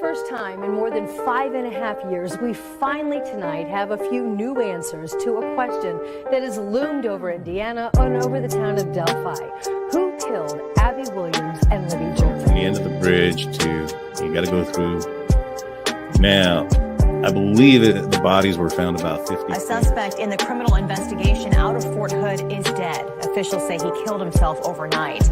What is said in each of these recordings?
first time in more than 5.5 years, we finally tonight have a few new answers to a question that has loomed over Indiana and over the town of Delphi. Who killed Abby Williams and Libby German? From the end of the bridge to, you got to go through. Now, I believe the bodies were found about 50 feet. A suspect in the criminal investigation out of Fort Hood is dead. Officials say he killed himself overnight.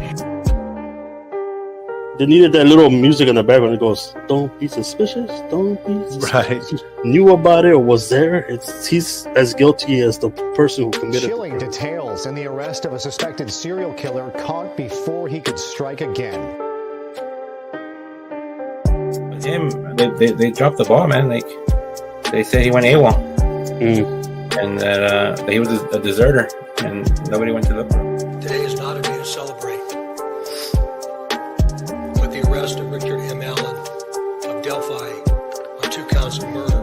They needed that little music in the background. It goes, "Don't be suspicious. Don't be suspicious." Right. Knew about it or was there. He's as guilty as the person who committed. Chilling details in the arrest of a suspected serial killer caught before he could strike again. Him, they dropped the ball, man. Like they say, he went AWOL, and that he was a deserter, and nobody went to look for him. Today is not a day to celebrate. The arrest of Richard M. Allen of Delphi on 2 counts of murder.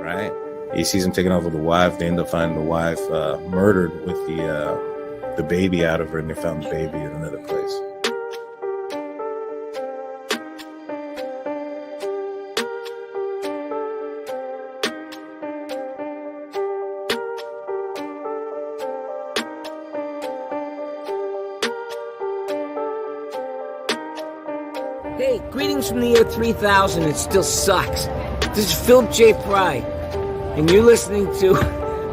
Right. He sees him taking off with the wife. They end up finding the wife murdered with the baby out of her, and they found the baby in another place. Hey, greetings from the year 3000. It still sucks. This is Philip J. Fry, and you're listening to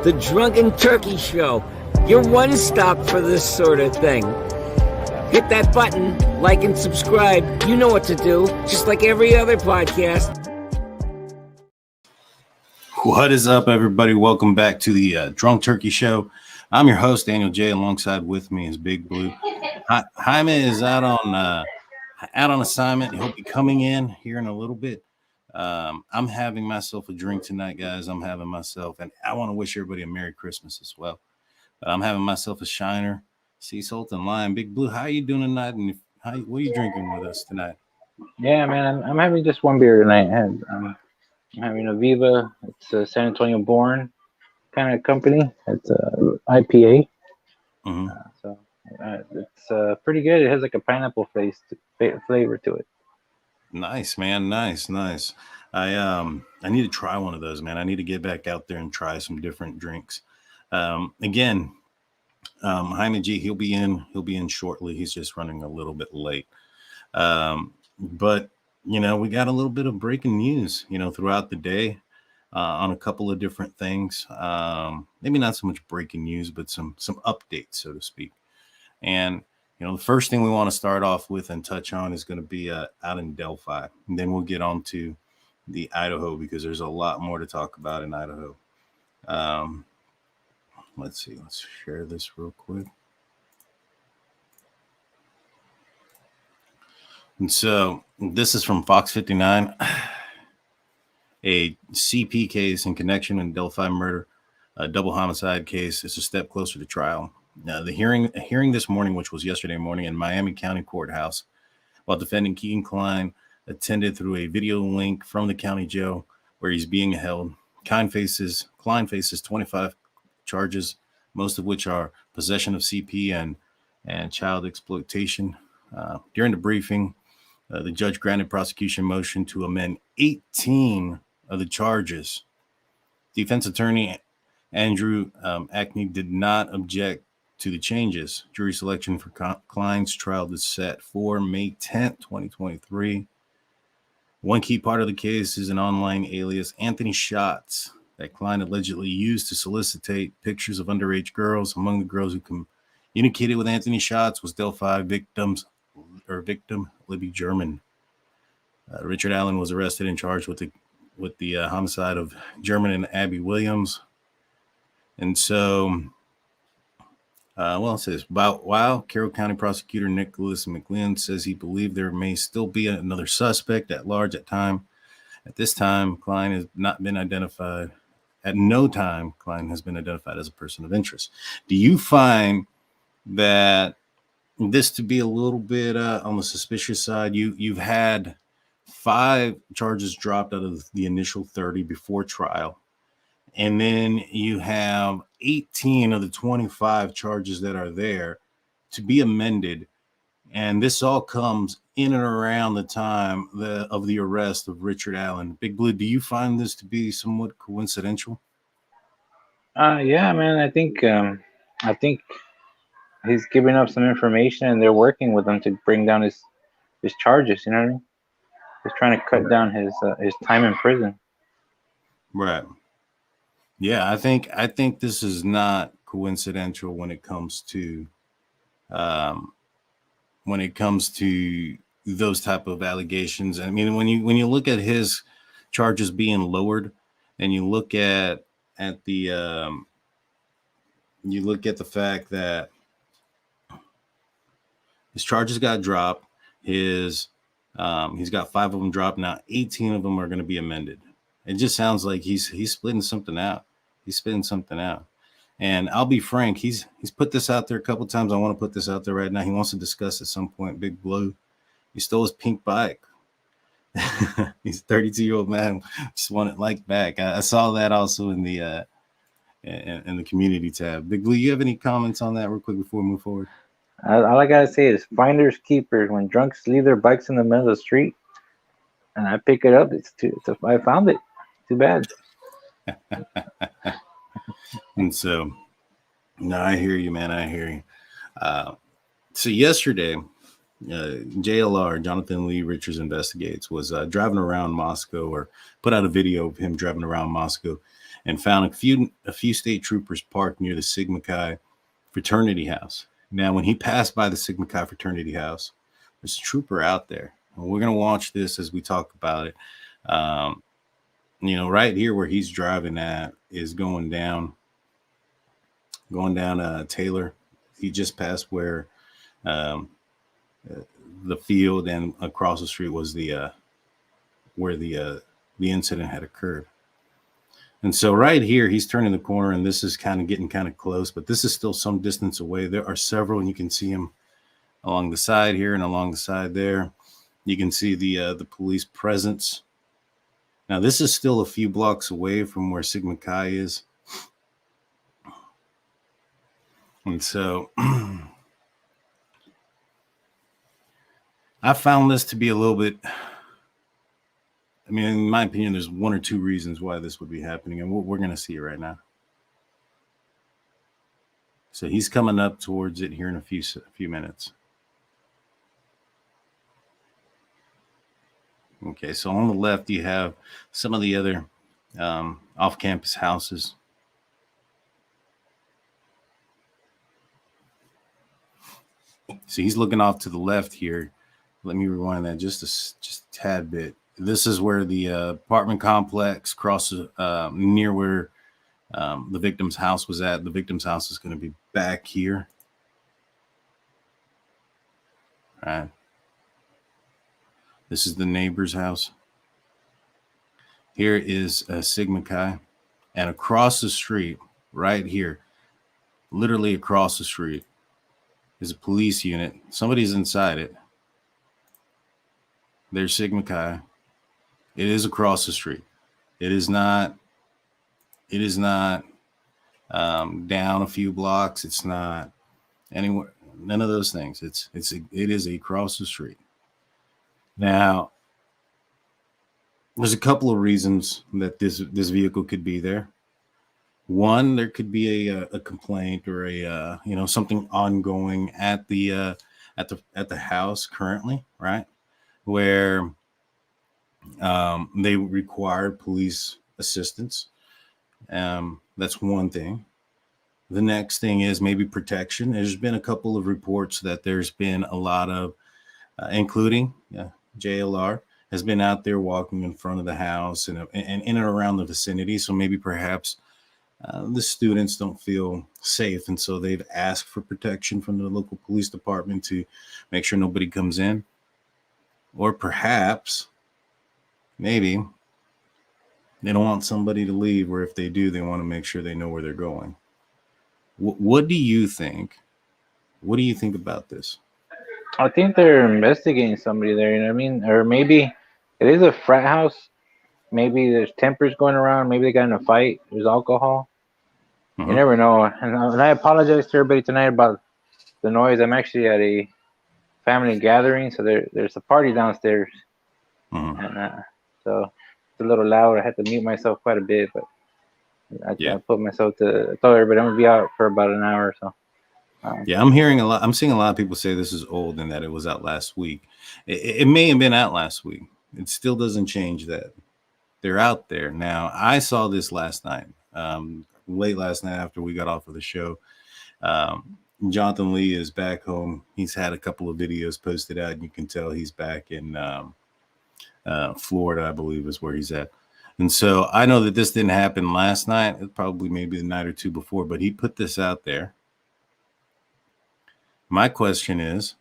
The Drunken Turkey Show, your one-stop for this sort of thing. Hit that button, like and subscribe. You know what to do, just like every other podcast. What is up, everybody? Welcome back to the Drunk Turkey Show. I'm your host, Daniel J. Alongside with me is Big Blue. Jaime is out on assignment. He'll be coming in here in a little bit. I'm having myself a drink tonight, guys. I'm having myself, and I want to wish everybody a Merry Christmas as well. But I'm having myself a Shiner, Sea Salt, and Lime. Big Blue, how are you doing tonight? And what are you drinking with us tonight? Yeah, man, I'm having just one beer tonight. I'm having a Viva. It's a San Antonio born kind of company. It's a IPA. Mm-hmm. It's pretty good. It has like a pineapple flavor to it. Nice, man. Nice. I need to try one of those, man. I need to get back out there and try some different drinks. Again, Jaime G, he'll be in shortly. He's just running a little bit late. But we got a little bit of breaking news, throughout the day, on a couple of different things. Maybe not so much breaking news, but some updates, so to speak. And the first thing we want to start off with and touch on is going to be out in Delphi. And then we'll get on to the Idaho, because there's a lot more to talk about in Idaho. Let's see. Let's share this real quick. And so this is from Fox 59. A CP case in connection with Delphi murder, a double homicide case. It's a step closer to trial. Now, the hearing this morning, which was yesterday morning in Miami County Courthouse, while defendant Kegan Kline attended through a video link from the county jail where he's being held. Kline faces 25 charges, most of which are possession of CP and child exploitation. During the briefing, the judge granted prosecution motion to amend 18 of the charges. Defense attorney Andrew Acne did not object to the changes. Jury selection for Kline's trial is set for May 10th, 2023. One key part of the case is an online alias, Anthony Shots, that Kline allegedly used to solicitate pictures of underage girls. Among the girls who communicated with Anthony Shots was Delphi victim Libby German. Richard Allen was arrested and charged with the homicide of German and Abby Williams. And so, it says, while Carroll County Prosecutor Nicholas McGlynn says he believed there may still be another suspect at large at this time, Kline has not been identified. At no time, Kline has been identified as a person of interest. Do you find that this to be a little bit on the suspicious side? You've had 5 charges dropped out of the initial 30 before trial. And then you have 18 of the 25 charges that are there to be amended. And this all comes in and around the time of the arrest of Richard Allen. Big Blue, do you find this to be somewhat coincidental? Yeah, man. I think he's giving up some information, and they're working with him to bring down his charges. You know what I mean? He's trying to cut down his time in prison. Right. Yeah, I think this is not coincidental when it comes to those type of allegations. I mean, when you look at his charges being lowered, and you look at the fact that his charges got dropped, he's got 5 of them dropped now. 18 of them are going to be amended. It just sounds like he's splitting something out. He's spitting something out. And I'll be frank, he's put this out there a couple times. I want to put this out there right now. He wants to discuss at some point, Big Blue. He stole his pink bike. He's a 32-year-old man, just want it like back. I saw that also in the community tab. Big Blue, you have any comments on that real quick before we move forward? All I gotta say is finders keepers. When drunks leave their bikes in the middle of the street, and I pick it up, I found it. Too bad. And so, no, I hear you, man. I hear you. So yesterday, JLR, Jonathan Lee Richards Investigates, was driving around Moscow, or put out a video of him driving around Moscow, and found a few state troopers parked near the Sigma Chi Fraternity house. Now, when he passed by the Sigma Chi Fraternity house, there's a trooper out there. And we're going to watch this as we talk about it. Right here where he's driving at is going down Taylor. He just passed where the field, and across the street was where the incident had occurred. And so right here, he's turning the corner, and this is getting close, but this is still some distance away. There are several, and you can see him along the side here and along the side there. You can see the police presence. Now, this is still a few blocks away from where Sigma Chi is. And so I found this to be a little bit, in my opinion, there's 1 or 2 reasons why this would be happening, and we're going to see it right now. So he's coming up towards it here in a few minutes. Okay, so on the left, you have some of the other off-campus houses. So he's looking off to the left here. Let me rewind that just a tad bit. This is where the apartment complex crosses near where the victim's house was at. The victim's house is going to be back here. All right. This is the neighbor's house. Here is Sigma Chi. And across the street, right here, literally across the street, is a police unit. Somebody's inside it. There's Sigma Chi. It is across the street. It is not down a few blocks. It's not anywhere. None of those things. It is across the street. Now, there's a couple of reasons that this vehicle could be there. One, there could be a complaint or a something ongoing at the house currently, right? Where they required police assistance. That's one thing. The next thing is maybe protection. There's been a couple of reports that there's been a lot of, including JLR, has been out there walking in front of the house and in and around the vicinity. So maybe perhaps the students don't feel safe. And so they've asked for protection from the local police department to make sure nobody comes in. Or perhaps, maybe, they don't want somebody to leave, or if they do, they want to make sure they know where they're going. What do you think? What do you think about this? I think they're investigating somebody there, you know what I mean? Or maybe it is a frat house. Maybe there's tempers going around. Maybe they got in a fight. There's alcohol. You never know. And I apologize to everybody tonight about the noise. I'm actually at a family gathering, so there's a party downstairs, Mhm. and so it's a little loud. I had to mute myself quite a bit, but I put myself to. I told everybody I'm gonna be out for about an hour or so. Yeah, I'm hearing a lot. I'm seeing a lot of people say this is old and that it was out last week. It may have been out last week. It still doesn't change that they're out there now. I saw this last night, late last night after we got off of the show. Jonathan Lee is back home. He's had a couple of videos posted out, and you can tell he's back in Florida, I believe, is where he's at. And so I know that this didn't happen last night. It probably maybe the night or two before, but he put this out there. My question is,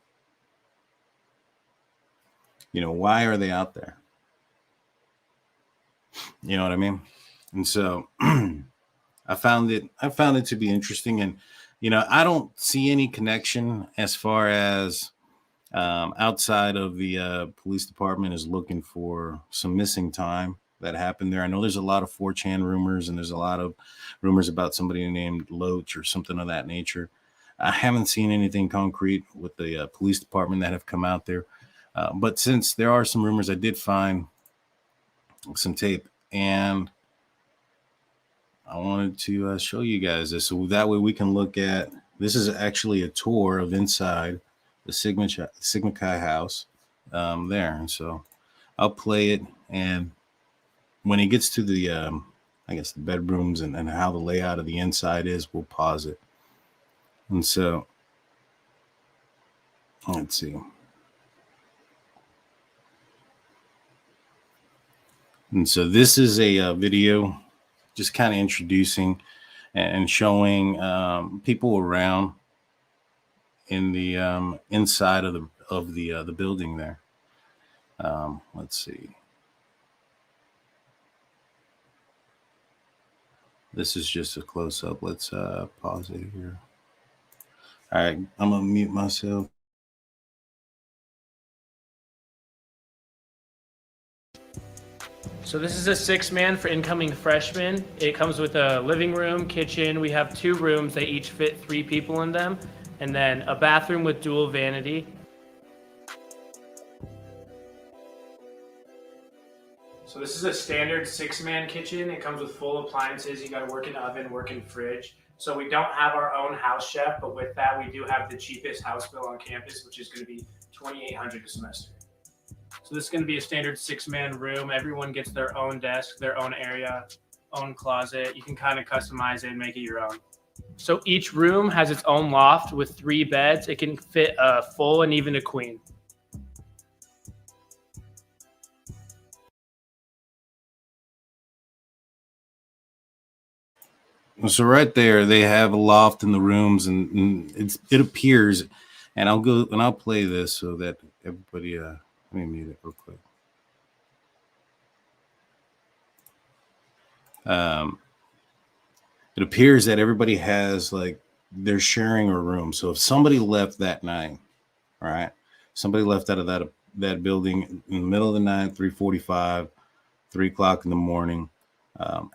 why are they out there? You know what I mean? And so I found it to be interesting. And, I don't see any connection as far as outside of the police department is looking for some missing time that happened there. I know there's a lot of 4chan rumors, and there's a lot of rumors about somebody named Loach or something of that nature. I haven't seen anything concrete with the police department that have come out there. But since there are some rumors, I did find some tape, and I wanted to show you guys this. So that way we can look at, this is actually a tour of inside the Sigma Chi house there. And so I'll play it. And when it gets to the, I guess the bedrooms and how the layout of the inside is, we'll pause it. And so, let's see. And so this is a video just kind of introducing and showing people around in the inside of the building there. Let's see. This is just a close-up. Let's pause it here. All right, I'm gonna mute myself. So this is a 6-man for incoming freshmen. It comes with a living room, kitchen. We have 2 rooms. They each fit 3 people in them. And then a bathroom with dual vanity. So this is a standard 6-man kitchen. It comes with full appliances. You got a working oven, working fridge. So we don't have our own house chef, but with that, we do have the cheapest house bill on campus, which is going to be $2,800 a semester. So this is going to be a standard 6-man room. Everyone gets their own desk, their own area, own closet. You can kind of customize it and make it your own. So each room has its own loft with 3 beds. It can fit a full and even a queen. So right there, they have a loft in the rooms, and it appears, and I'll play this so that everybody, let me mute it real quick. It appears that everybody has, like, they're sharing a room. So if somebody left that night, all right, somebody left out of that building in the middle of the night, 3:45, 3 o'clock in the morning.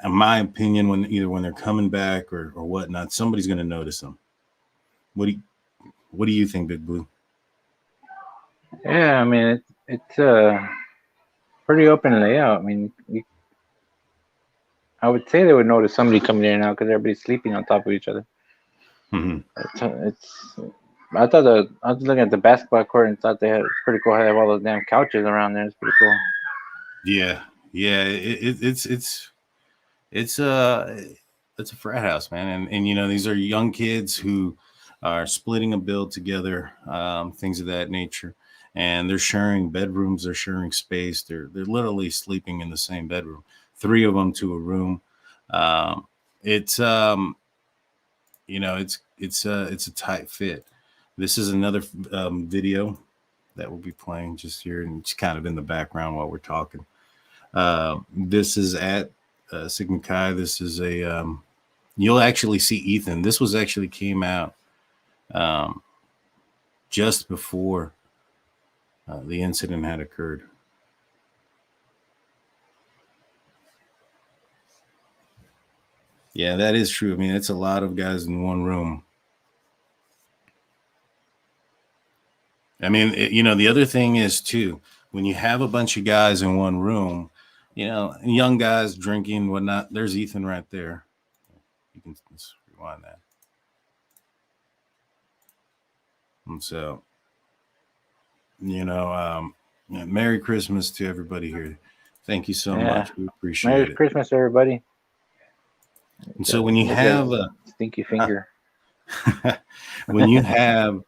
In my opinion, when they're coming back or whatnot, somebody's going to notice them. What do you think, Big Blue? Yeah, I mean it's a pretty open layout. I mean, I would say they would notice somebody coming in and out because everybody's sleeping on top of each other. Mm-hmm. I was looking at the basketball court and thought it's pretty cool how they have all those damn couches around there. It's pretty cool. Yeah. It's a frat house, man, and these are young kids who are splitting a bill together, things of that nature, and they're sharing bedrooms, they're sharing space, they're literally sleeping in the same bedroom, 3 of them to a room. It's a tight fit. This is another video that we'll be playing just here and it's kind of in the background while we're talking. This is at Sigma Chi. This is you'll actually see Ethan. This was actually came out just before the incident had occurred. Yeah, that is true. I mean, it's a lot of guys in one room. I mean, the other thing is too, when you have a bunch of guys in one room, young guys drinking, whatnot. There's Ethan right there. You can let's rewind that. And so, Merry Christmas to everybody here. Thank you so much. We appreciate it. Merry Christmas, everybody. And so when you have a stinky finger, when you have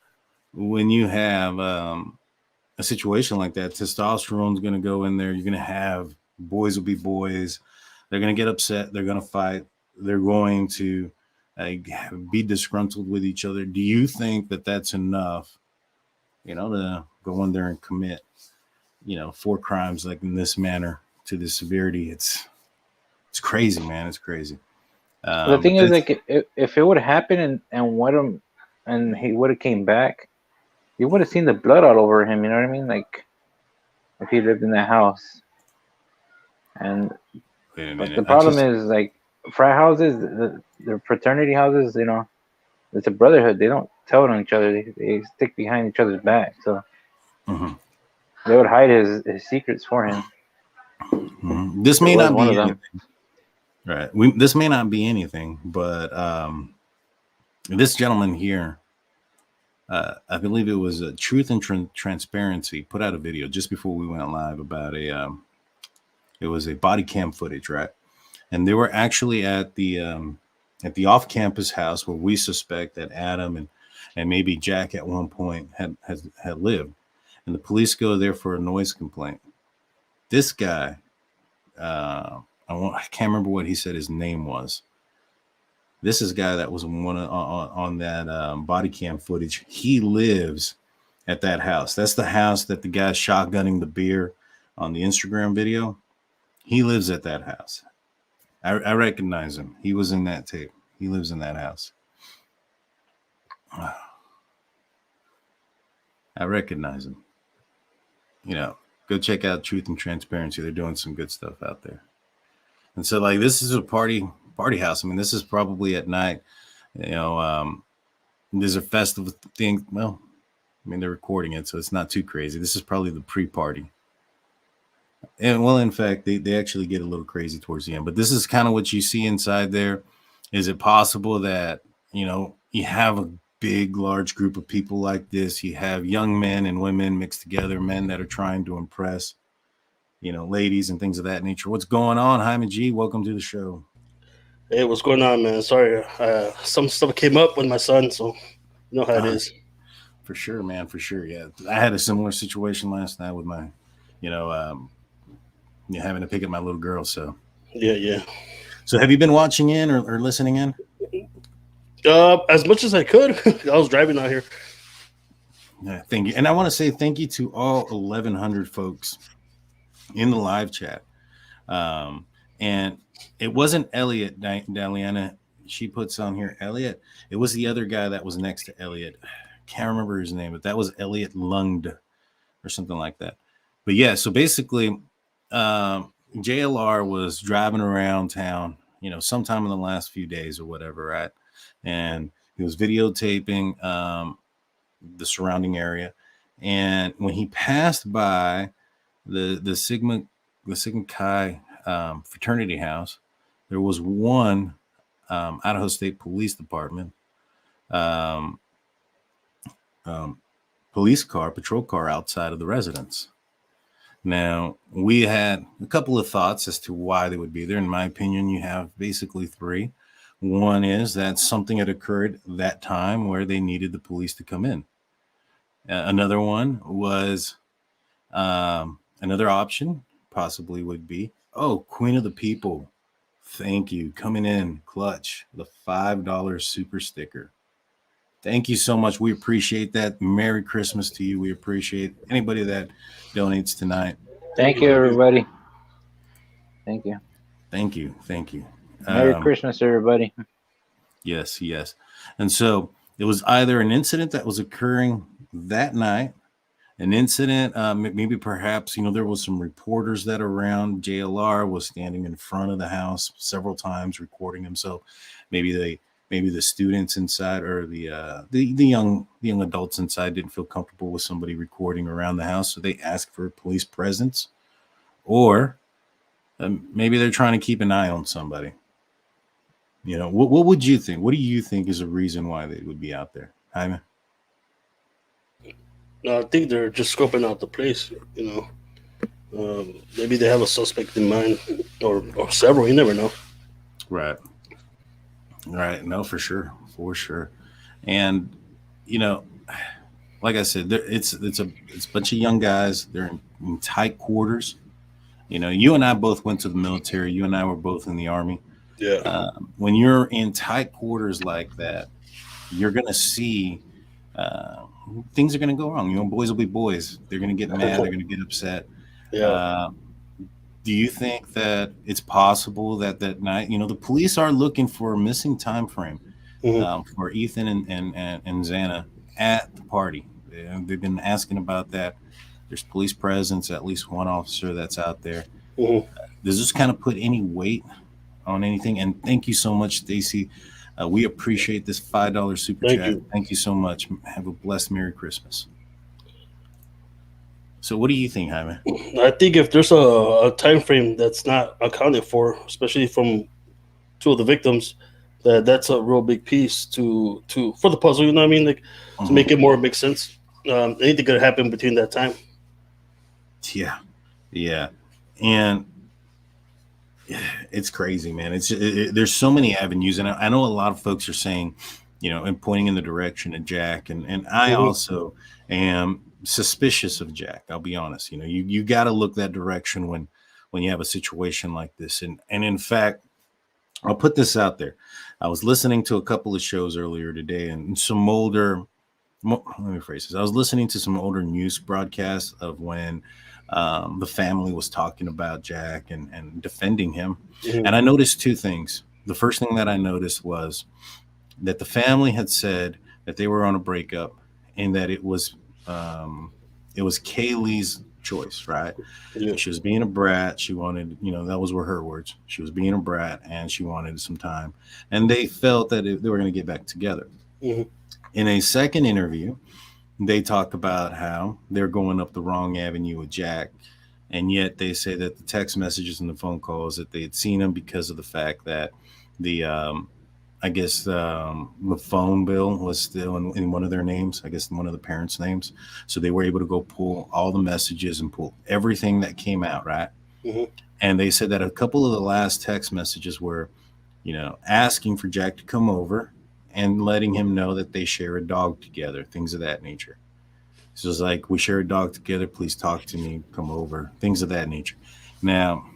a situation like that, testosterone's going to go in there. You're going to have boys will be boys. They're going to get upset. They're going to fight. They're going to be disgruntled with each other. Do you think that that's enough, to go in there and commit, 4 crimes like in this manner to this severity? It's crazy, man. It's crazy. The thing is, like, if it would happen and he would have came back, you would have seen the blood all over him. You know what I mean? Like, if he lived in that house. And but the problem is, like, frat houses, the fraternity houses, it's a brotherhood. They don't tell on each other. They stick behind each other's back. So they would hide his secrets for him. This may not be anything. Right. This may not be anything, but this gentleman here, I believe it was a Truth and Transparency, put out a video just before we went live about it was a body cam footage, right? And they were actually at the off-campus house where we suspect that Adam and maybe Jack at one point had lived. And the police go there for a noise complaint. This guy, I can't remember what he said his name was. This is a guy that was on that body cam footage. He lives at that house. That's the house that the guy shotgunning the beer on the Instagram video. He lives at that house. I recognize him. He was in that tape. He lives in that house. I recognize him. Go check out Truth and Transparency. They're doing some good stuff out there. And so, like, this is a party house. I mean, this is probably at night. There's a festival thing. Well, I mean, they're recording it, so it's not too crazy. This is probably the pre-party. And, well, in fact, they actually get a little crazy towards the end. But this is kind of what you see inside there. Is it possible that, you have a big, large group of people like this? You have young men and women mixed together, men that are trying to impress, ladies and things of that nature. What's going on, Jaime G? Welcome to the show. Hey, what's going on, man? Sorry, some stuff came up with my son, so you know how it is. For sure, man. For sure, yeah. I had a similar situation last night with my, having to pick up my little girl. So yeah. So have you been watching in or listening in? As much as I could. I was driving out here. Yeah, thank you. And I want to say thank you to all 1,100 folks in the live chat. And it wasn't Elliot, Daliana. She puts on here Elliot. It was the other guy that was next to Elliot. Can't remember his name, but that was Elliot Lunged or something like that. But yeah, so basically, JLR was driving around town, sometime in the last few days or whatever, right? And he was videotaping the surrounding area. And when he passed by the Sigma Chi fraternity house, there was one Idaho State Police Department patrol car outside of the residence. Now, we had a couple of thoughts as to why they would be there. In my opinion, you have basically 3. One is that something had occurred that time where they needed the police to come in. Another one was another option possibly would be, Queen of the People. Thank you. Coming in clutch, the $5 super sticker. Thank you so much. We appreciate that. Merry Christmas to you. We appreciate anybody that donates tonight. Thank you, everybody. Thank you. Thank you. Thank you. Merry Christmas, everybody. Yes. And so it was either an incident that was occurring that night, an incident, maybe perhaps, there was some reporters that around. JLR was standing in front of the house several times recording himself. Maybe maybe the students inside or the young adults inside didn't feel comfortable with somebody recording around the house, so they asked for a police presence, or maybe they're trying to keep an eye on somebody. You know, what would you think? What do you think is a reason why they would be out there, Jaime? I think they're just scoping out the place. You know, maybe they have a suspect in mind, or several. You never know. Right. No, for sure. And you know, like I said, it's a bunch of young guys. They're in tight quarters. You know, you and I both went to the military. You and I were both in the Army. Yeah. When you're in tight quarters like that, you're gonna see things are gonna go wrong. You know, boys will be boys. They're gonna get mad. They're gonna get upset. Yeah. Do you think that it's possible that that night, you know, the police are looking for a missing time frame for Ethan and Xana at the party? They've been asking about that. There's police presence, at least one officer that's out there. Does this kind of put any weight on anything? And thank you so much, Stacy. We appreciate this $5 super chat. Thank you so much. Have a blessed Merry Christmas. So what do you think, Jaime? I think if there's a time frame that's not accounted for, especially from two of the victims, that's a real big piece to for the puzzle. You know what I mean? Like to make it more make sense. Anything could happen between that time. Yeah, and it's crazy, man. There's so many avenues, and I know a lot of folks are saying, you know, and pointing in the direction of Jack, and I also am suspicious of Jack. I'll be honest. You know, you got to look that direction when you have a situation like this, and in fact, I'll put this out there. I was listening to a couple of shows earlier today, and some older. Let me phrase this. I was listening to some older news broadcasts of when the family was talking about Jack and defending him. And I noticed two things. The first thing that I noticed was that the family had said that they were on a breakup and that it was Kaylee's choice, right? Yeah. She was being a brat. She wanted, you know, that was were her words. She was being a brat and she wanted some time. And they felt that they were going to get back together. In a second interview, they talk about how they're going up the wrong avenue with Jack, and yet they say that the text messages and the phone calls that they had seen him because of the fact that the phone bill was still in one of their names, I guess in one of the parents' names. So they were able to go pull all the messages and pull everything that came out, right? And they said that a couple of the last text messages were, you know, asking for Jack to come over and letting him know that they share a dog together, things of that nature. So it's like, we share a dog together, please talk to me, come over, things of that nature. Now,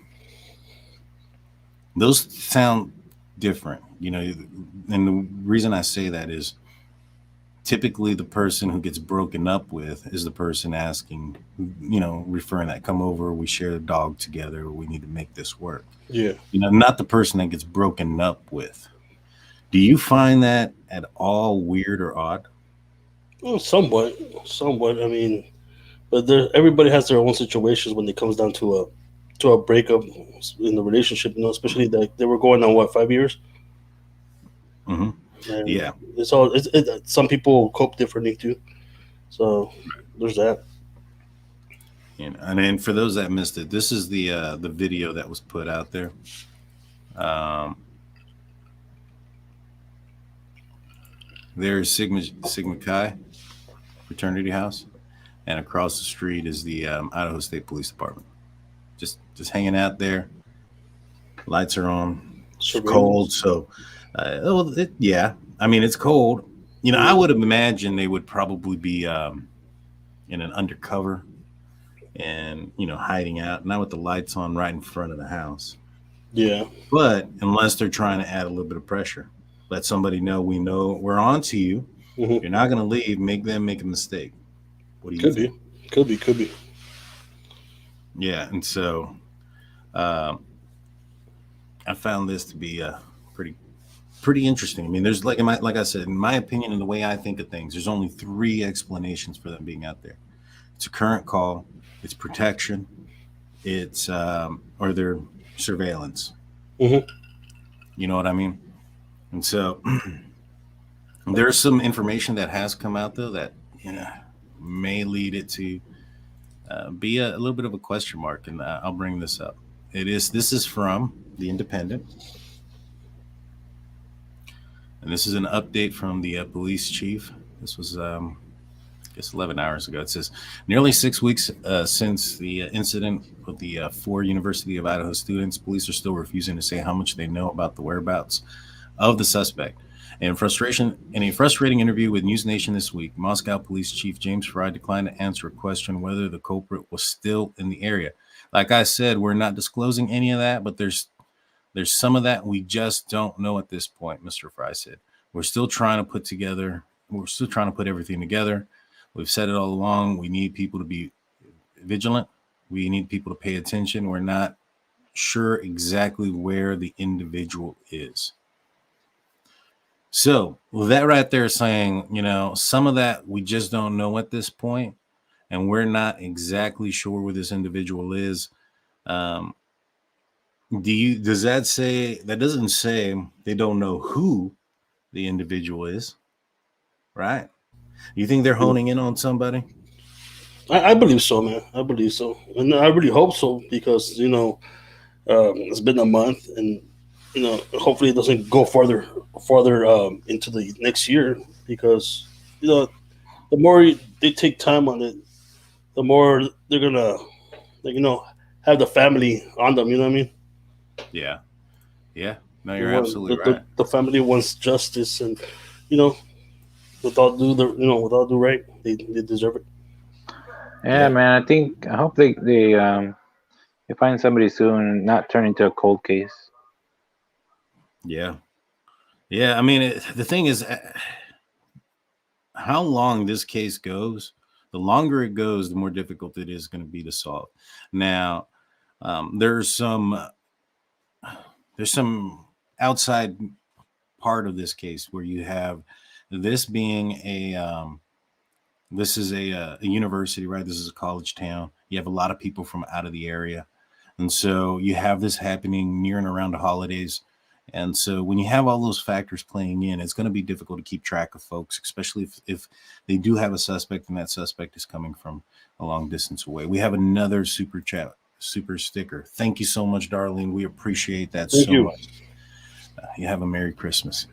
those sound different, you know, and the reason I say that is typically the person who gets broken up with is the person asking, you know, referring that, come over, we share a dog together, we need to make this work. Yeah. You know, not the person that gets broken up with. Do you find that at all weird or odd? Well, somewhat. I mean, but everybody has their own situations when it comes down to a breakup in the relationship. You know, especially that they were going on 5 years. Yeah, it's all. Some people cope differently too. So there's that. And then for those that missed it, this is the video that was put out there. There's Sigma Chi Fraternity House, and across the street is the Idaho State Police Department. Just hanging out there. Lights are on. It's cold, so yeah. I mean, it's cold. You know, I would imagine they would probably be in an undercover and, you know, hiding out, not with the lights on right in front of the house. Yeah. But unless they're trying to add a little bit of pressure. Let somebody know we're on to you. You're not going to leave. Make them make a mistake. What do you think? Could be. Yeah, and so I found this to be pretty interesting. I mean, there's like I said, in my opinion, and the way I think of things, there's only 3 explanations for them being out there. It's a current call, it's protection, it's or their surveillance. You know what I mean? And so There's some information that has come out though that may lead it to be a little bit of a question mark, and I'll bring this up. This is from the Independent, and this is an update from the police chief. This was I guess 11 hours ago. It says nearly 6 weeks since the incident with the 4 University of Idaho students, police are still refusing to say how much they know about the whereabouts of the suspect. In a frustrating interview with News Nation this week, Moscow Police Chief James Fry declined to answer a question whether the culprit was still in the area. Like I said, we're not disclosing any of that, but there's some of that we just don't know at this point, Mr. Fry said. We're still trying to put everything together. We've said it all along. We need people to be vigilant. We need people to pay attention. We're not sure exactly where the individual is. So that right there is saying, some of that we just don't know at this point, and we're not exactly sure where this individual is. Does that say, that doesn't say they don't know who the individual is, right? You think they're honing in on somebody? I believe so, man. I believe so. And I really hope so, because, it's been a month, and, hopefully it doesn't go farther into the next year, because, the more they take time on it, the more they're going to, have the family on them. You know what I mean? Yeah. Yeah. No, you're absolutely right. The family wants justice, and, without do right, they deserve it. Yeah, man. I hope they find somebody soon and not turn into a cold case. Yeah. Yeah. I mean, the thing is, how long this case goes, the longer it goes, the more difficult it is going to be to solve. Now, there's some outside part of this case where you have this being this is a university, right? This is a college town. You have a lot of people from out of the area. And so you have this happening near and around the holidays. And so when you have all those factors playing in, it's going to be difficult to keep track of folks, especially if they do have a suspect and that suspect is coming from a long distance away. We have another super sticker. Thank you so much, Darlene. We appreciate that so much. You have a Merry Christmas.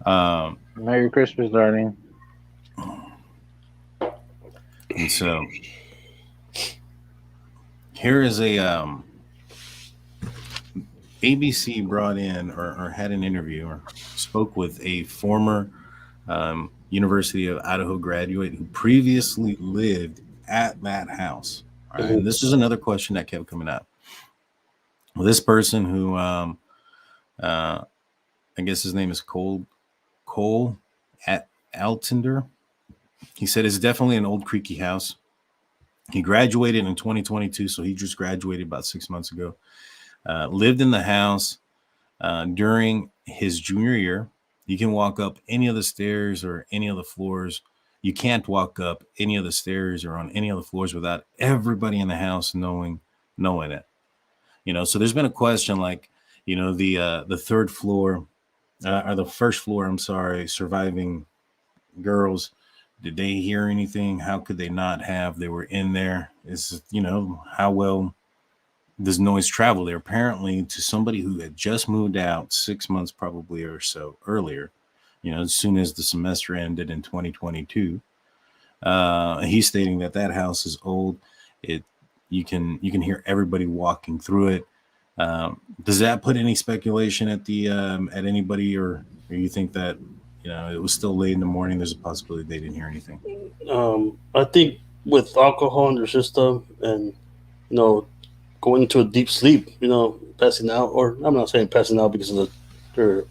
Merry Christmas, Darlene. And so here is a ABC brought in or had an interview or spoke with a former University of Idaho graduate who previously lived at that house. All right? And this is another question that kept coming up. Well, this person who I guess his name is Cole at Altender. He said it's definitely an old creaky house. He graduated in 2022, so he just graduated about 6 months ago. Lived in the house during his junior year. You can walk up any of the stairs or any of the floors. You can't walk up any of the stairs or on any of the floors without everybody in the house knowing it. So there's been a question like, the third floor or the first floor, I'm sorry, surviving girls, did they hear anything? How could they not have? They were in there. Is, how well does noise travel there? Apparently, to somebody who had just moved out 6 months probably or so earlier, as soon as the semester ended in 2022, he's stating that house is old. You can hear everybody walking through it. Does that put any speculation at anybody, or you think that it was still late in the morning? There's a possibility they didn't hear anything. I think with alcohol in their system and going into a deep sleep, passing out, or I'm not saying passing out because they're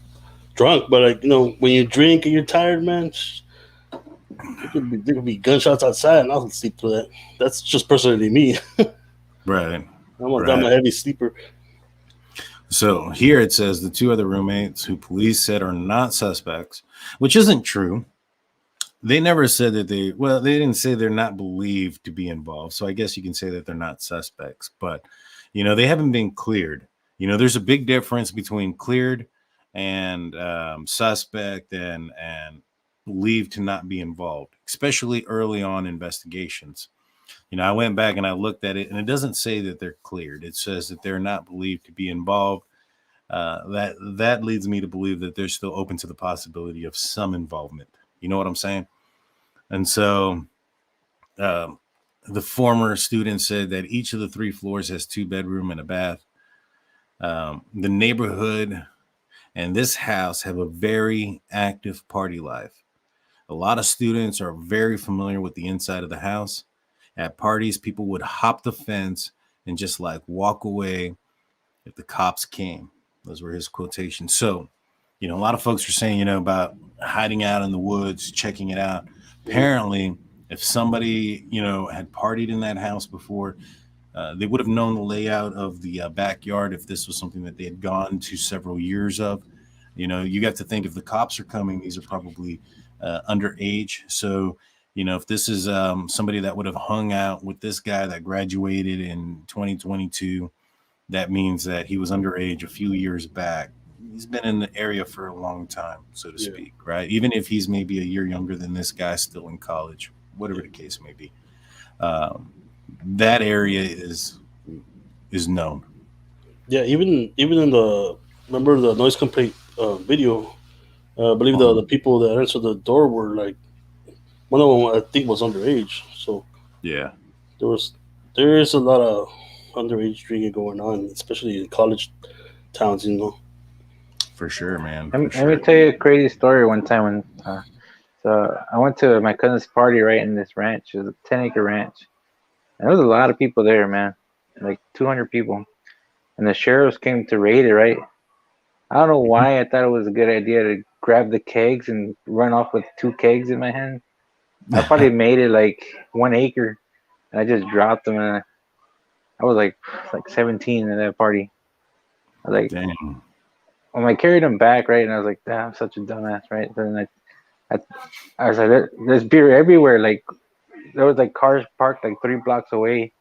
drunk, but when you drink and you're tired, man, there could be gunshots outside, and I'll sleep through that. That's just personally me. Right. I'm a heavy sleeper. So here it says the 2 other roommates who police said are not suspects, which isn't true. They never said that they didn't say they're not believed to be involved. So I guess you can say that they're not suspects, but they haven't been cleared. There's a big difference between cleared and suspect and believed to not be involved, especially early on investigations. I went back and I looked at it, and it doesn't say that they're cleared. It says that they're not believed to be involved. That leads me to believe that they're still open to the possibility of some involvement. You know what I'm saying? And so the former student said that each of the 3 floors has 2 bedrooms and a bath. The neighborhood and this house have a very active party life. A lot of students are very familiar with the inside of the house. At parties, people would hop the fence and just like walk away if the cops came. Those were his quotations. So, a lot of folks are saying, about hiding out in the woods, checking it out. Apparently, if somebody, had partied in that house before, they would have known the layout of the backyard if this was something that they had gone to several years of. You got to think if the cops are coming, these are probably underage. So, if this is somebody that would have hung out with this guy that graduated in 2022, that means that he was underage a few years back. He's been in the area for a long time, so to speak, right? Even if he's maybe a year younger than this guy, still in college, whatever the case may be. That area is known. Yeah, even in the, remember the noise complaint video, I believe the people that answered the door were like, one of them I think was underage. So yeah, there is a lot of underage drinking going on, especially in college towns, For sure, man. Let me tell you a crazy story. One time when so I went to my cousin's party right in this ranch. It was a 10-acre ranch. And there was a lot of people there, man. Like 200 people. And the sheriffs came to raid it, right? I don't know why I thought it was a good idea to grab the kegs and run off with 2 kegs in my hand. I probably made it like 1 acre. And I just dropped them. And I was like 17 at that party. I was like, dang. When I carried them back, right? And I was like, damn, I'm such a dumbass, right? Then I was like, there's beer everywhere. Like, there was like cars parked like 3 blocks away.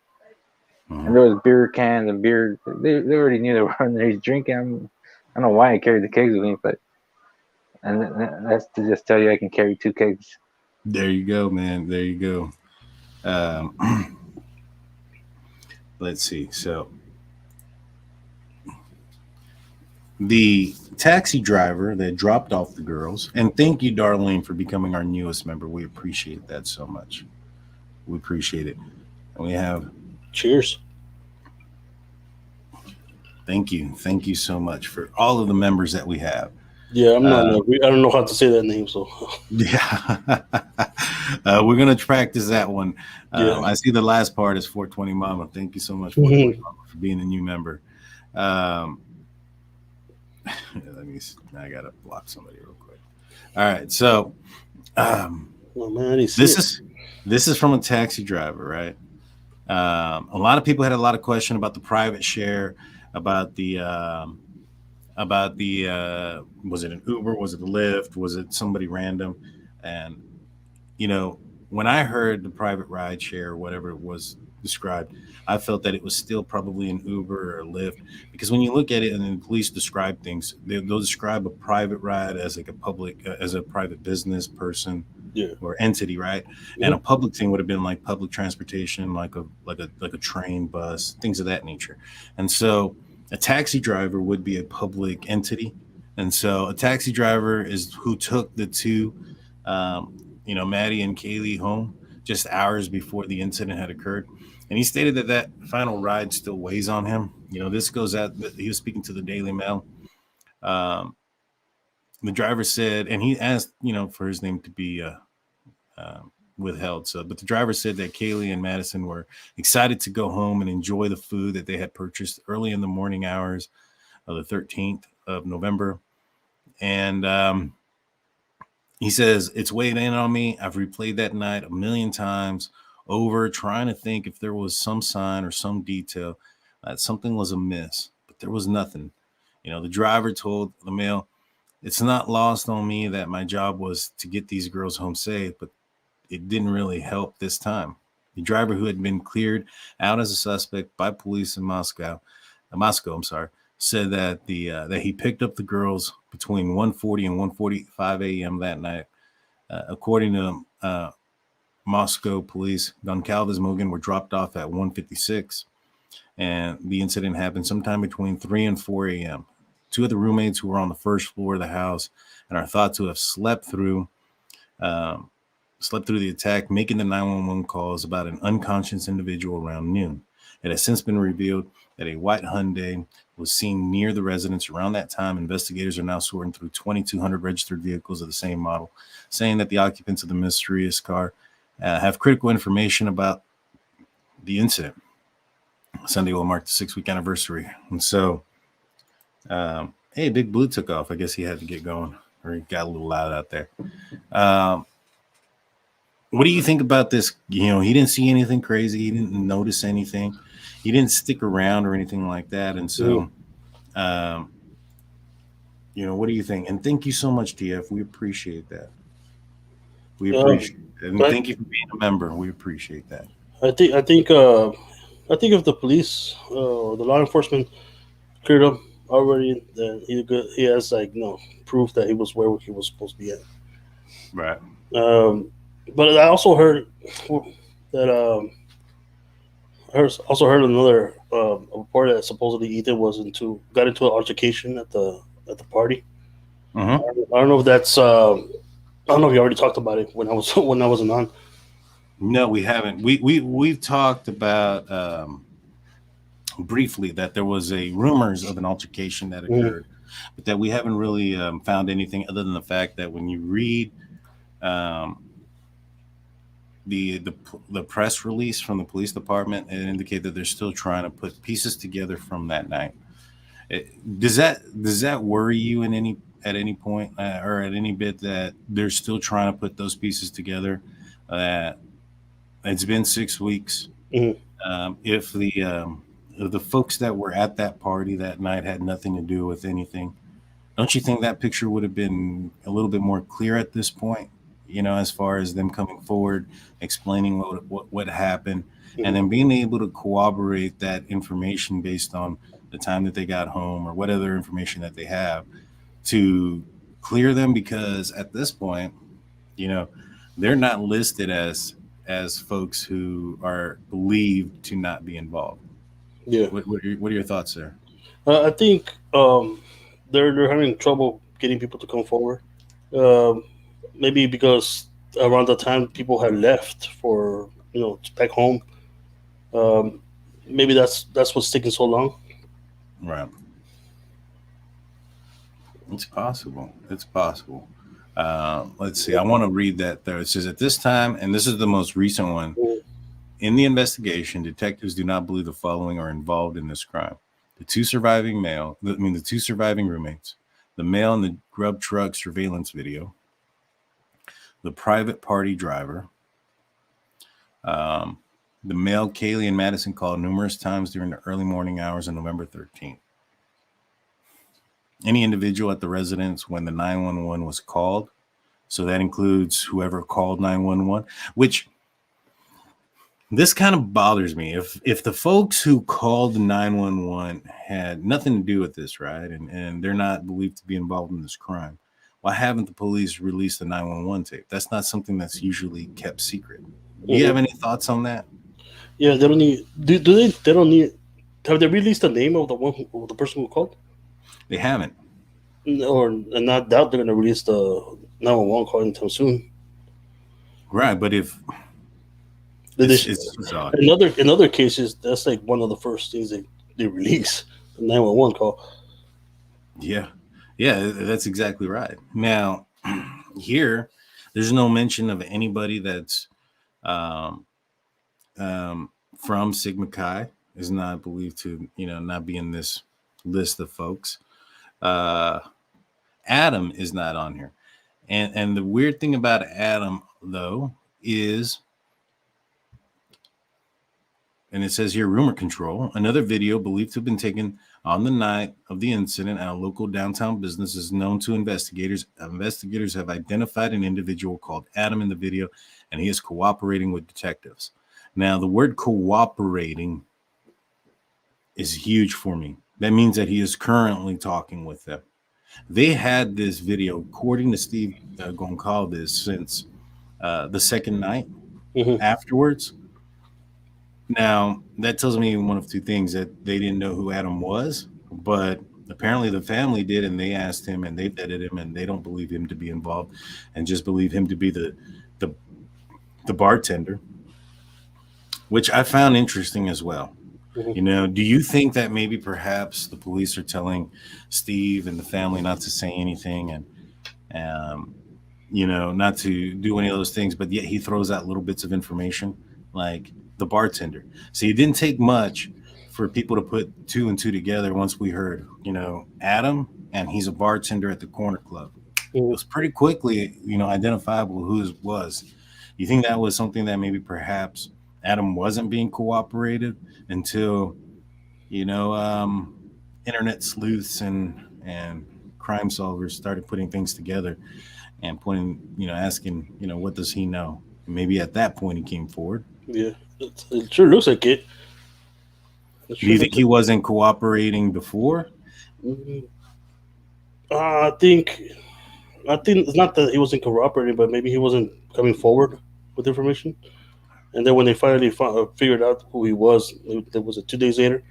And there was beer cans and beer. They already knew they were underage drinking. I don't know why I carried the kegs with me, but that's to just tell you I can carry 2 kegs. There you go, man. There you go. Let's see. So the taxi driver that dropped off the girls, and thank you, Darlene, for becoming our newest member. We appreciate that so much. We appreciate it. And we have cheers. Thank you so much for all of the members that we have. Yeah, I'm not. I don't know how to say that name, so yeah, we're gonna practice that one. I see the last part is 420 Mama. Thank you so much, 420 Mama, for being a new member. Let me. I gotta block somebody real quick. All right, so this is from a taxi driver, right? A lot of people had a lot of question about the private share, about the was it an Uber, was it a Lyft, was it somebody random? And when I heard the private ride share or whatever it was described, I felt that it was still probably an Uber or a Lyft, because when you look at it and then police describe things, they'll describe a private ride as like a public, as a private business person or entity, right? And a public thing would have been like public transportation, like a train, bus, things of that nature. And so a taxi driver would be a public entity. And so a taxi driver is who took the 2, Maddie and Kaylee home just hours before the incident had occurred. And he stated that final ride still weighs on him. This goes out, he was speaking to the Daily Mail. The driver said, and he asked, for his name to be withheld. But the driver said that Kaylee and Madison were excited to go home and enjoy the food that they had purchased early in the morning hours of the 13th of November. And he says, it's weighed in on me. I've replayed that night 1,000,000 times over, trying to think if there was some sign or some detail that something was amiss, but there was nothing. The driver told the Mail, it's not lost on me that my job was to get these girls home safe, but it didn't really help this time. The driver, who had been cleared out as a suspect by police in Moscow, said that that he picked up the girls between 1:40 and 1:45 a.m. that night. According to Moscow police, Goncalves Mogan were dropped off at 1:56, and the incident happened sometime between 3 and 4 a.m. Two of the roommates who were on the first floor of the house and are thought to have slept through the attack, making the 911 calls about an unconscious individual around noon. It has since been revealed that a white Hyundai was seen near the residence around that time. Investigators are now sorting through 2,200 registered vehicles of the same model, saying that the occupants of the mysterious car have critical information about the incident. Sunday will mark the 6-week anniversary. And so, hey, Big Blue took off. I guess he had to get going, or he got a little loud out there. What do you think about this? You know, he didn't see anything crazy. He didn't notice anything. He didn't stick around or anything like that. And so, you know, what do you think? And thank you so much, TF. We appreciate that. We appreciate it. And thank you for being a member. We appreciate that. I think if the police or the law enforcement cleared him already, then he has like proof that he was where he was supposed to be at. Right. But I also heard that another report that supposedly Ethan got into an altercation at the party. I don't know if that's I don't know if you already talked about it when I wasn't on. No, we haven't. We've talked about briefly that there was rumors of an altercation that occurred, but that we haven't really found anything other than the fact that when you read the press release from the police department, it indicated that they're still trying to put pieces together from that night. Does that worry you at any point or at any bit that they're still trying to put those pieces together? That it's been 6 weeks. If the folks that were at that party that night had nothing to do with anything, don't you think that picture would have been a little bit more clear at this point? You know, as far as them coming forward, explaining what happened, and then being able to corroborate that information based on the time that they got home or what other information that they have to clear them, because at this point, you know, they're not listed as folks who are believed to not be involved. Yeah. What are your thoughts there? I think they're having trouble getting people to come forward. Maybe because around the time people had left for back home. Maybe that's what's taking so long. Right. It's possible. Let's see. I want to read that there. It says, at this time, and this is the most recent one, in the investigation, detectives do not believe the following are involved in this crime: the two surviving roommates, the male in the grub truck surveillance video, the private party driver, the male Kaylee and Madison called numerous times during the early morning hours on November 13th. Any individual at the residence when the 911 was called. So that includes whoever called 911, which this kind of bothers me. If the folks who called the 911 had nothing to do with this, right, and they're not believed to be involved in this crime, why haven't the police released the 911 tape? That's not something that's usually kept secret. Do you have any thoughts on that? Yeah, they don't need. They don't need. Have they released the name of the person who called? They haven't. And not doubt they're going to release the 911 call anytime soon. Right, but if in other cases, that's like one of the first things they release, the 911 call. Yeah, that's exactly right. Now, here, there's no mention of anybody that's from Sigma Chi is not believed to, not be in this list of folks. Adam is not on here. And the weird thing about Adam, though, is, and it says here, rumor control, another video believed to have been taken on the night of the incident at a local downtown business is known to investigators. Investigators have identified an individual called Adam in the video, and he is cooperating with detectives. Now, the word cooperating is huge for me. That means that he is currently talking with them. They had this video, according to Steve Goncalves, since the second night afterwards. Now, that tells me one of two things: that they didn't know who Adam was, but apparently the family did, and they asked him, and they vetted him, and they don't believe him to be involved, and just believe him to be the, the bartender, which I found interesting as well. You know, do you think that maybe perhaps the police are telling Steve and the family not to say anything, and you know, not to do any of those things, but yet he throws out little bits of information like the bartender. So it didn't take much for people to put two and two together once we heard, you know, Adam, and he's a bartender at the corner club. It was pretty quickly, you know, identifiable who it was. You think that was something that maybe perhaps Adam wasn't being cooperative until, you know, internet sleuths and crime solvers started putting things together and pointing, you know, asking, you know, what does he know? And maybe at that point he came forward. Yeah, it sure looks like it. Do you think he wasn't cooperating before? I think it's not that he wasn't cooperating, but maybe he wasn't coming forward with information. And then when they finally figured out who he was, it was 2 days later.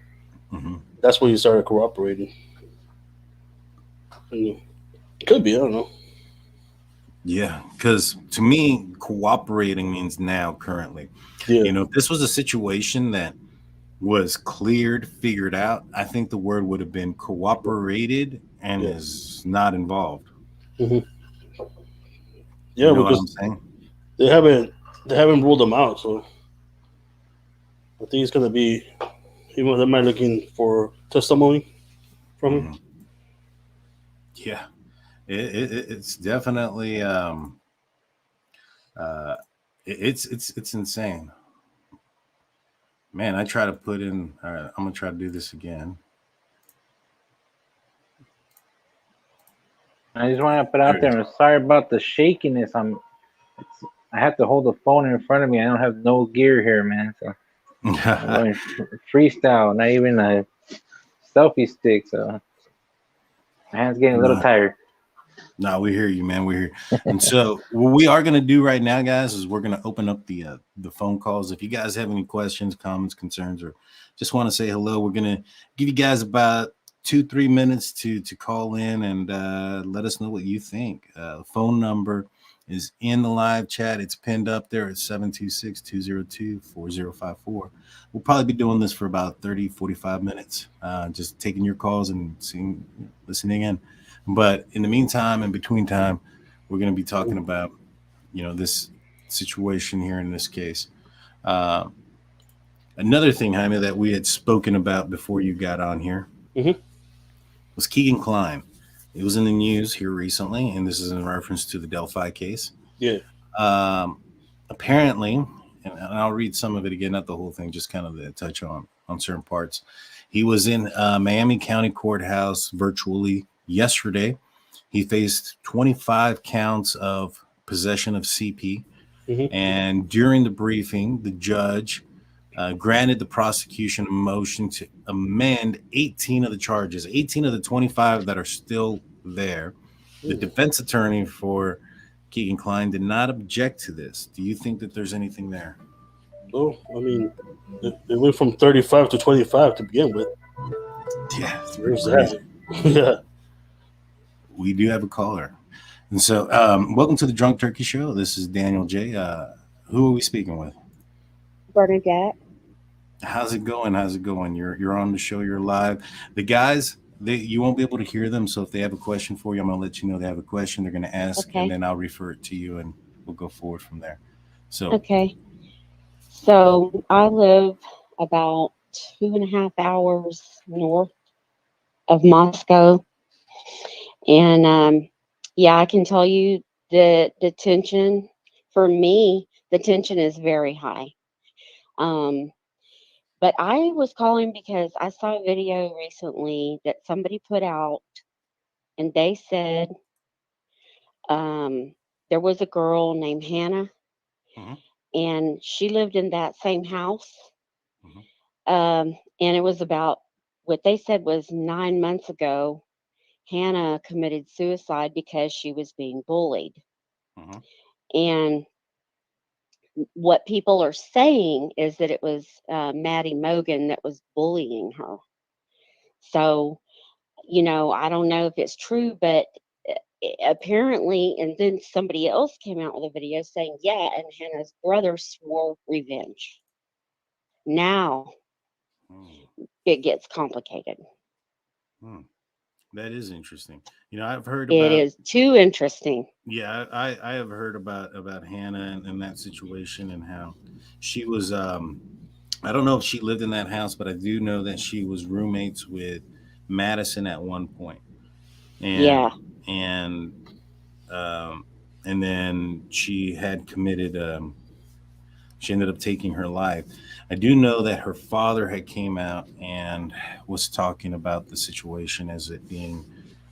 That's when he started cooperating. And it could be, I don't know. Yeah, because to me, cooperating means now, currently. Yeah. You know, if this was a situation that was cleared, figured out, I think the word would have been cooperated and is not involved. Yeah, you know because what I'm saying? they haven't ruled him out, so I think it's gonna be they might looking for testimony from him. Yeah, it's definitely it's insane, man. I try to put in. All right, I'm gonna try to do this again. I just want to put out there, I'm sorry about the shakiness. I have to hold the phone in front of me. I don't have no gear here, man. So I'm going freestyle, not even a selfie stick. So my hand's getting a little tired. No, we hear you, man. We hear. And so what we are going to do right now, guys, is we're going to open up the phone calls. If you guys have any questions, comments, concerns, or just want to say hello, we're going to give you guys about 2-3 minutes to call in and let us know what you think. Phone number is in the live chat. It's pinned up there at 726-202-4054. We'll probably be doing this for about 30-45 minutes, just taking your calls and listening in. But in the meantime, in between time, we're going to be talking about, you know, this situation here in this case. Another thing, Jaime, that we had spoken about before you got on here was Kegan Kline. It was in the news here recently, and this is in reference to the Delphi case. Yeah. Apparently, and I'll read some of it again, not the whole thing, just kind of the touch on certain parts. He was in Miami County Courthouse virtually yesterday. He faced 25 counts of possession of CP. And during the briefing, the judge granted the prosecution a motion to amend 18 of the charges, 18 of the 25 that are still there. The defense attorney for Kegan Kline did not object to this. Do you think that there's anything there? Oh, I mean, it went from 35 to 25 to begin with. Yeah. There's that. Yeah. We do have a caller. And so, welcome to the Drunk Turkey Show. This is Daniel J. Who are we speaking with? Bernadette. How's it going? You're on the show. You're live. The guys, you won't be able to hear them. So if they have a question for you, I'm going to let you know they have a question. They're going to ask, and then I'll refer it to you, and we'll go forward from there. So okay. So I live about 2.5 hours north of Moscow, and yeah, I can tell you the tension for me. The tension is very high. But I was calling because I saw a video recently that somebody put out, and they said there was a girl named Hannah, and she lived in that same house. And it was about, what they said was 9 months ago, Hannah committed suicide because she was being bullied. Mm-hmm. And what people are saying is that it was Maddie Mogan that was bullying her. So, I don't know if it's true, but apparently, and then somebody else came out with a video saying, yeah, and Hannah's brother swore revenge. Now it gets complicated. That is interesting. I've heard It about. is too interesting. Yeah, I have heard about Hannah and that situation and how she was. I don't know if she lived in that house, but I do know that she was roommates with Madison at one point. Yeah. And and then she had committed. She ended up taking her life. I do know that her father had came out and was talking about the situation as it being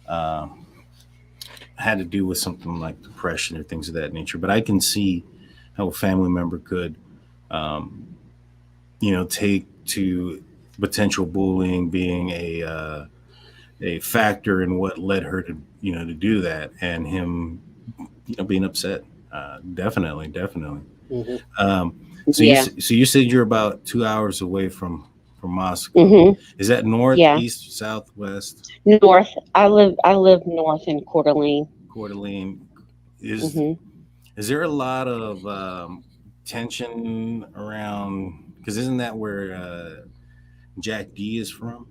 had to do with something like depression or things of that nature. But I can see how a family member could, take to potential bullying being a factor in what led her to to do that, and him being upset. Definitely. Mm-hmm. So Yeah. you said you're about 2 hours away from Moscow. Mm-hmm. Is that north, Yeah. east, south, west? North. I live north in Coeur d'Alene. Coeur d'Alene. Mm-hmm. Is there a lot of tension around? Because isn't that where Jack D is from?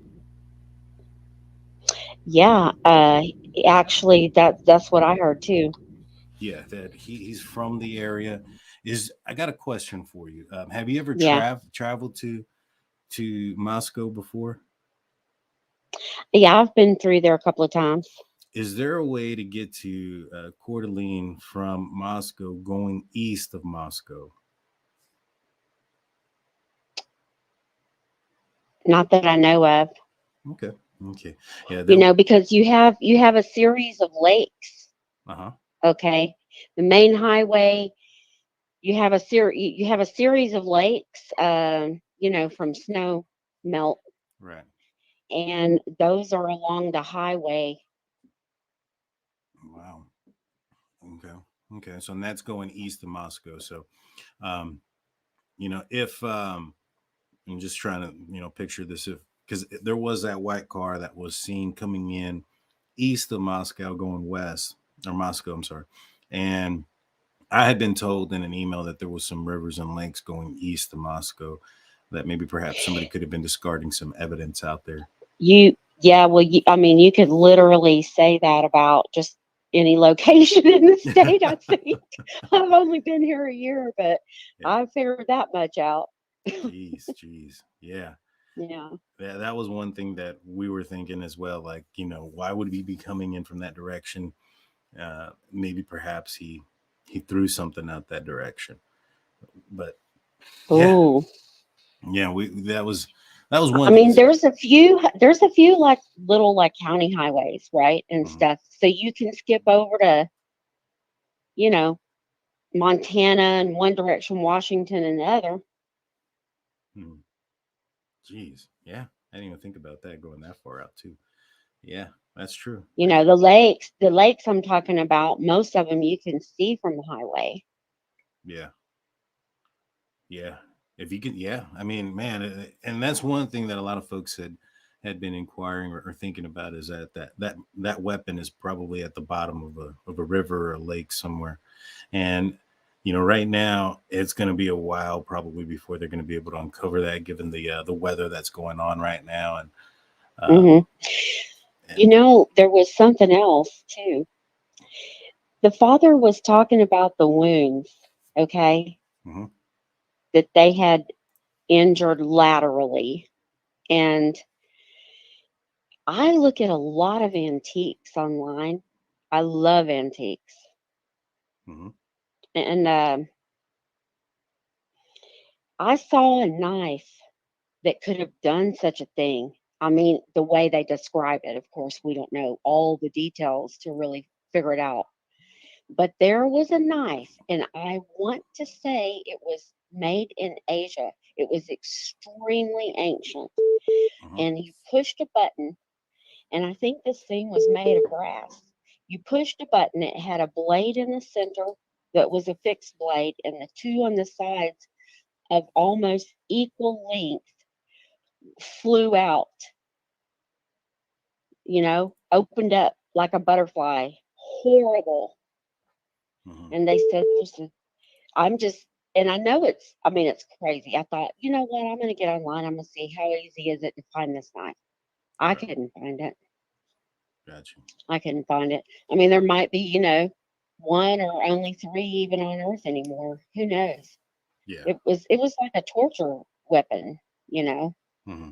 Yeah. Actually, that's what I heard too. Yeah, that he's from the area. I got a question for you? Have you ever Yeah. traveled to Moscow before? Yeah, I've been through there a couple of times. Is there a way to get to Coeur d'Alene from Moscow going east of Moscow? Not that I know of. Okay. Yeah. Because you have a series of lakes. Uh-huh. Okay. The main highway, you have a series of lakes, from snow melt, Right. and those are along the highway. Wow. Okay. So that's going east of Moscow. So, um, if I'm just trying to picture this, if because there was that white car that was seen coming in east of Moscow going west, or Moscow, I'm sorry, and I had been told in an email that there was some rivers and lakes going east of Moscow, that maybe perhaps somebody could have been discarding some evidence out there. Well, you could literally say that about just any location in the state. I think I've only been here a year, but Yeah. I figured that much out. Jeez. Yeah. Yeah. That was one thing that we were thinking as well. Like, why would we be coming in from that direction? Maybe perhaps he threw something out that direction. But Oh. yeah, that was one. I mean, there's a few like little like county highways, right, and stuff. So you can skip over to, Montana in one direction, Washington in the other. Jeez, yeah, I didn't even think about that going that far out too. Yeah, that's true. The lakes I'm talking about, most of them you can see from the highway. Yeah. If you could, yeah. I mean, man, and that's one thing that a lot of folks had been inquiring or thinking about, is that weapon is probably at the bottom of a river or a lake somewhere, and right now it's going to be a while probably before they're going to be able to uncover that, given the weather that's going on right now. And there was something else too. The father was talking about the wounds, okay, that they had injured laterally. And I look at a lot of antiques online. I love antiques. And I saw a knife that could have done such a thing. I mean, the way they describe it, of course, we don't know all the details to really figure it out. But there was a knife, and I want to say it was made in Asia. It was extremely ancient. And he pushed a button, And I think this thing was made of brass. You pushed a button, it had a blade in the center that was a fixed blade, and the two on the sides of almost equal length flew out, opened up like a butterfly. Horrible. And they said, and I know it's crazy. I thought, you know what? I'm going to get online. I'm going to see how easy is it to find this knife. I couldn't find it. Gotcha. I couldn't find it. I mean, there might be, one or only three even on Earth anymore. Who knows? Yeah. It was like a torture weapon, Mm-hmm.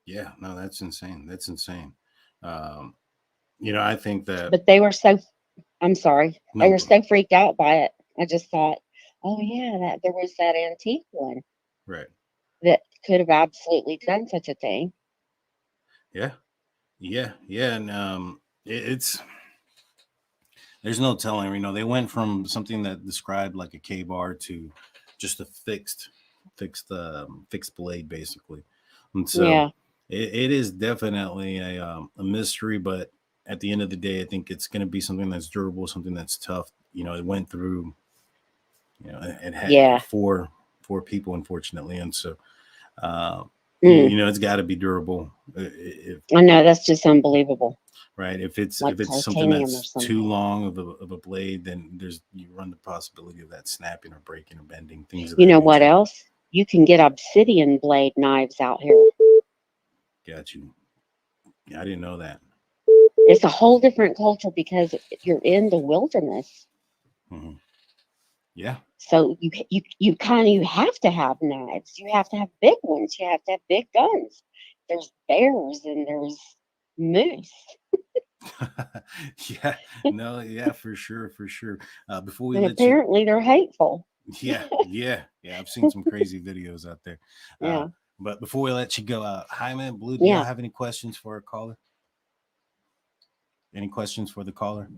Yeah. No, that's insane. That's insane. I think that. But they were so. I'm sorry. No. They were so freaked out by it. I just thought, oh yeah, that there was that antique one. Right. That could have absolutely done such a thing. Yeah. Yeah. Yeah. And it's there's no telling, they went from something that described like a K-bar to just a fixed blade, basically. And so it is definitely a mystery, but at the end of the day, I think it's going to be something that's durable, something that's tough. It went through, it had four people, unfortunately. And so, it's got to be durable. I know, that's just unbelievable. Right. If it's something that's too long of a blade, then you run the possibility of that snapping or breaking or bending things. You know what else? You can get obsidian blade knives out here. Got you. Yeah, I didn't know that. It's a whole different culture because you're in the wilderness. Mm-hmm. Yeah. So you have to have knives. You have to have big ones. You have to have big guns. There's bears and there's moose. Yeah. No. Yeah. For sure. Before we apparently they're hateful. Yeah. I've seen some crazy videos out there. Yeah. But before we let you go, Jaime, Blue, do you have any questions for a caller? Any questions for the caller?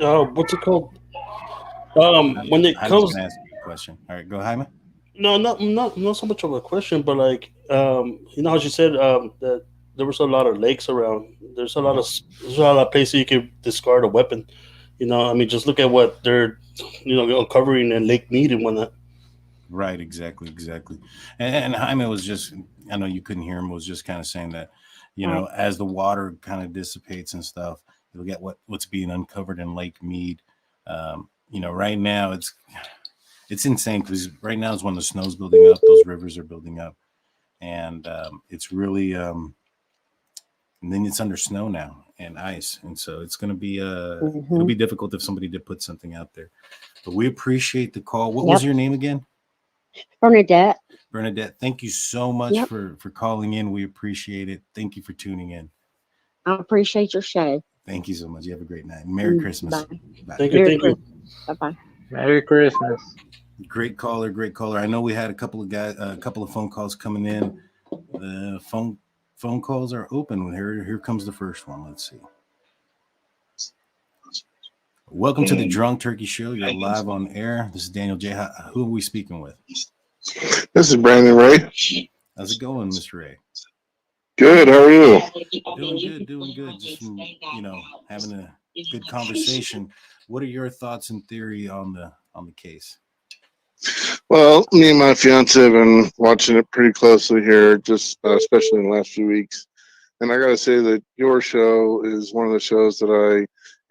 What's it called? When it comes, ask a question. All right, go, Jaime. No, not so much of a question, but like, how she said that there was a lot of lakes around. There's a lot of places you can discard a weapon. Just look at what they're, uncovering in Lake Mead and whatnot. Right, exactly. And Jaime was just, I know you couldn't hear him, was just kind of saying that, as the water kind of dissipates and stuff, you'll get what's being uncovered in Lake Mead. Right now it's insane because right now is when the snow's building up, those rivers are building up, and it's really, and then it's under snow now and ice, and so it's going to be it'll be difficult if somebody did put something out there. But we appreciate the call. What was your name again? Bernadette, thank you so much for calling in. We appreciate it. Thank you for tuning in. I appreciate your show. Thank you so much. You have a great night. Merry Christmas. Bye. Thank you. Bye-bye. Merry Christmas. Great caller. I know we had a couple of phone calls coming in. The phone calls are open. Here comes the first one. Let's see. Welcome to the Drunk Turkey Show. You're live on air. This is Daniel J. Who are we speaking with? This is Brandon Ray. How's it going, Mr. Ray? Good. How are you? Doing good. Just having a good conversation. What are your thoughts and theory on the case? Well, me and my fiance have been watching it pretty closely here, just especially in the last few weeks. And I got to say that your show is one of the shows that I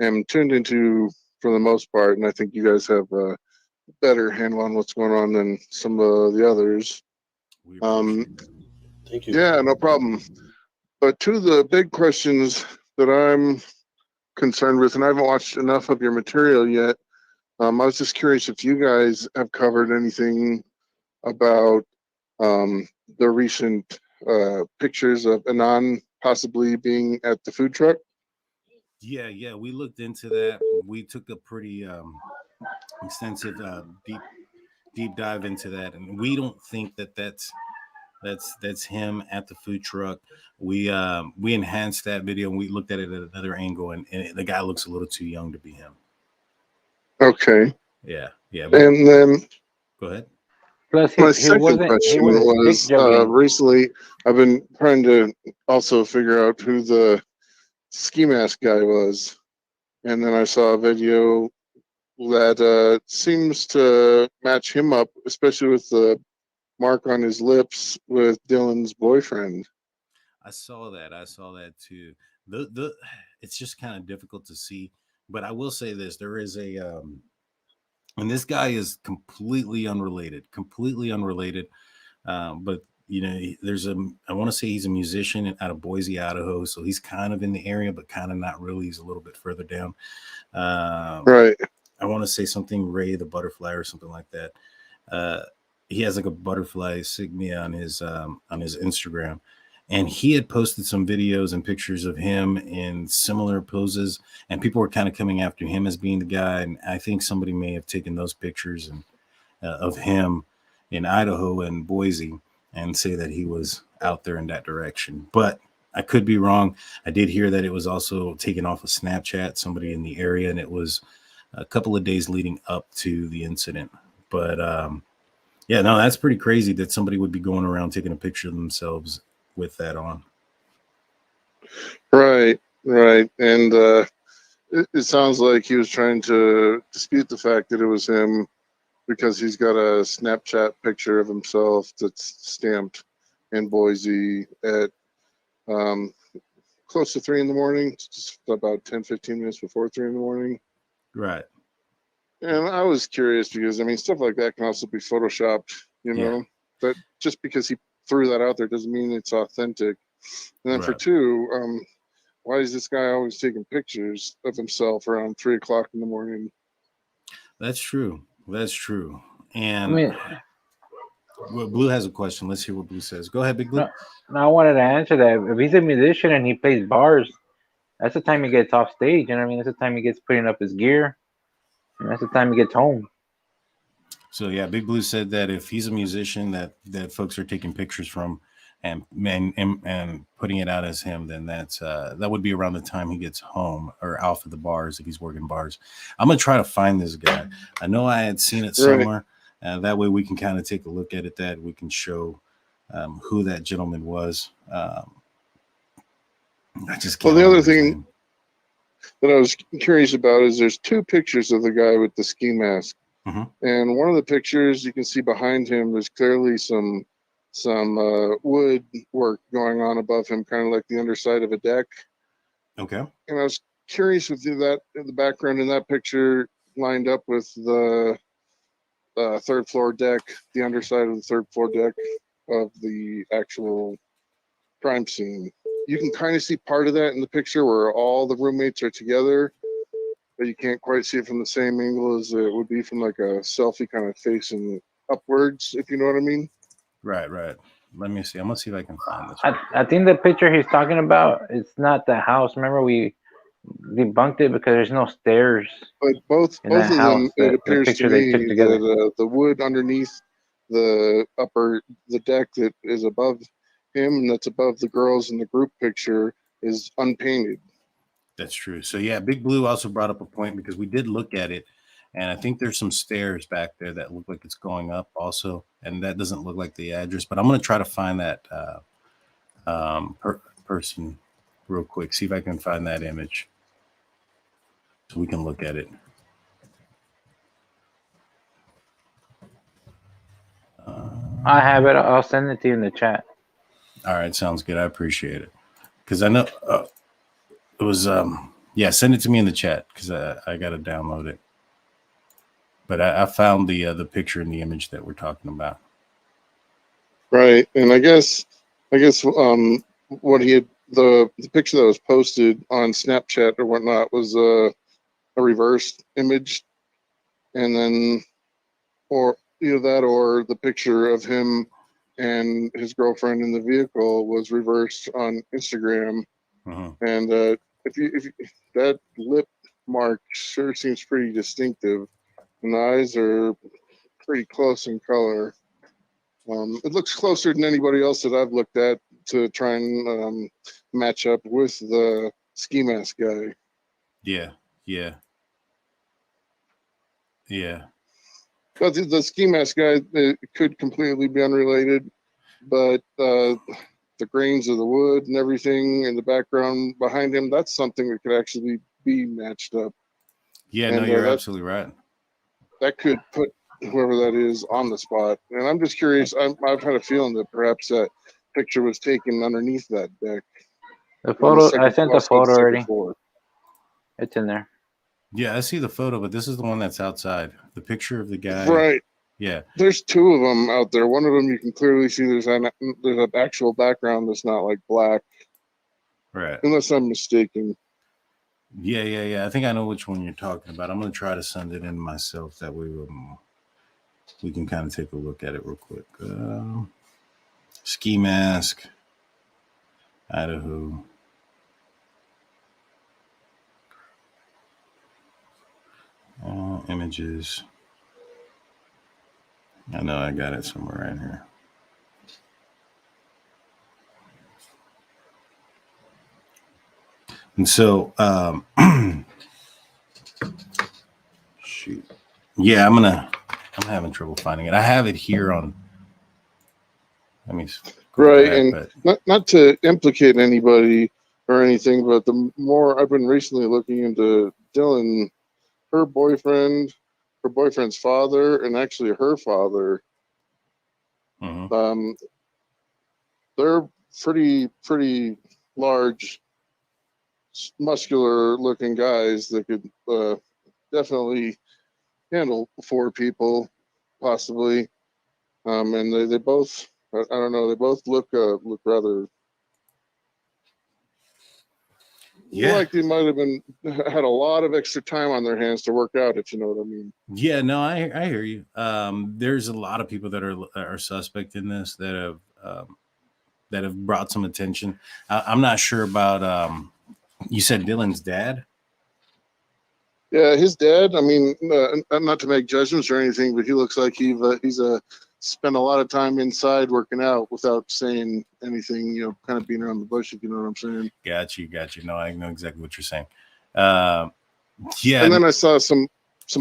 am tuned into for the most part. And I think you guys have a better handle on what's going on than some of the others. Thank you. Yeah, no problem. But two of the big questions that I'm concerned with, and I haven't watched enough of your material yet. I was just curious if you guys have covered anything about the recent pictures of Anon possibly being at the food truck. Yeah, we looked into that. We took a pretty extensive deep dive into that, and we don't think that's him at the food truck. We enhanced that video and we looked at it at another angle, and the guy looks a little too young to be him. Okay. Yeah. And then go ahead. Plus, my second question was recently I've been trying to also figure out who the ski mask guy was. And then I saw a video that seems to match him up, especially with the mark on his lips with Dylan's boyfriend. I saw that too. The it's just kind of difficult to see, but I will say this: there is a and this guy is completely unrelated, but there's I want to say he's a musician out of Boise, Idaho, so he's kind of in the area, but kind of not really. He's a little bit further down. Right. I want to say something Ray the Butterfly or something like that. He has like a butterfly insignia on his Instagram, and he had posted some videos and pictures of him in similar poses, and people were kind of coming after him as being the guy. And I think somebody may have taken those pictures and of him in Idaho and Boise and say that he was out there in that direction. But I could be wrong. I did hear that it was also taken off of Snapchat, somebody in the area, and it was a couple of days leading up to the incident. But yeah, no, that's pretty crazy that somebody would be going around taking a picture of themselves with that on. Right. And it sounds like he was trying to dispute the fact that it was him because he's got a Snapchat picture of himself that's stamped in Boise at close to 3 a.m, just about 10-15 minutes before 3 a.m. Right. And I was curious because, I mean, stuff like that can also be photoshopped, you know, but just because he threw that out there doesn't mean it's authentic. And then for two, why is this guy always taking pictures of himself around 3 o'clock in the morning? That's true. And Blue has a question. Let's hear what Blue says. Go ahead, Big Blue. No, I wanted to answer that. If he's a musician and he plays bars, that's the time he gets off stage. You know what I mean? That's the time he gets putting up his gear. And that's the time he gets home. So yeah, Big Blue said that if he's a musician that folks are taking pictures from and putting it out as him, then that would be around the time he gets home or off of the bars if he's working bars. I'm gonna try to find this guy. I know I had seen it somewhere. That way we can kind of take a look at it. That we can show who that gentleman was. I just can't. Well, the other thing that I was curious about is there's 2 pictures of the guy with the ski mask. Mm-hmm. And one of the pictures you can see behind him, there's clearly some wood work going on above him, kind of like the underside of a deck. Okay. And I was curious with the background in that picture lined up with the 3rd floor deck, the underside of the 3rd floor deck of the actual crime scene. You can kind of see part of that in the picture where all the roommates are together, but you can't quite see it from the same angle as it would be from like a selfie kind of facing upwards, if you know what I mean. Right. Let me see. I'm gonna see if I can find this. I think the picture he's talking about, it's not the house. Remember, we debunked it because there's no stairs. But both of them, it appears to me that the wood underneath the deck that is above him and that's above the girls in the group picture is unpainted. That's true. So yeah, Big Blue also brought up a point because we did look at it, and I think there's some stairs back there that look like it's going up also, and that doesn't look like the address. But I'm going to try to find that person real quick, see if I can find that image so we can look at it. I have it. I'll send it to you in the chat. All right, sounds good. I appreciate it because I know it was send it to me in the chat because I got to download it. But I found the picture and the image that we're talking about. Right, and I guess what he had the picture that was posted on Snapchat or whatnot was a reversed image, and then or either that or the picture of him and his girlfriend in the vehicle was reversed on Instagram. And if that lip mark sure seems pretty distinctive, and the eyes are pretty close in color. It looks closer than anybody else that I've looked at to try and match up with the ski mask guy. Yeah. But the ski mask guy, it could completely be unrelated. But the grains of the wood and everything in the background behind him, that's something that could actually be matched up. Yeah, And no, you're absolutely right. That could put whoever that is on the spot. And I'm just curious. I've had a feeling that perhaps that picture was taken underneath that deck. The photo, I sent the photo already. Floor. It's in there. Yeah, I see the photo, but this is the one that's outside. The picture of the guy. Right. Yeah. There's two of them out there. One of them you can clearly see there's an actual background that's not like black. Right. Unless I'm mistaken. Yeah. I think I know which one you're talking about. I'm going to try to send it in myself. That way we can kind of take a look at it real quick. Ski mask. Idaho. Images. I know I got it somewhere right here. And so, shoot. Yeah, I'm having trouble finding it. I have it here on. Let me. Right, back, and but, not to implicate anybody or anything, but the more I've been recently looking into Dylan, her boyfriend's father, and actually her father. mm-hmm. They're pretty large, muscular looking guys that could definitely handle 4 people, possibly. And they both, I don't know, they both look rather like they might have had a lot of extra time on their hands to work out, if you know what I mean. Yeah, no, I hear you. There's a lot of people that are suspect in this that have brought some attention. I'm not sure about. You said Dylan's dad? Yeah, his dad. I mean, not to make judgments or anything, but he looks like he's spent a lot of time inside working out without saying anything. You know, kind of being around the bush, if you know what I'm saying. Got you. No, I know exactly what you're saying. Yeah. And then I saw some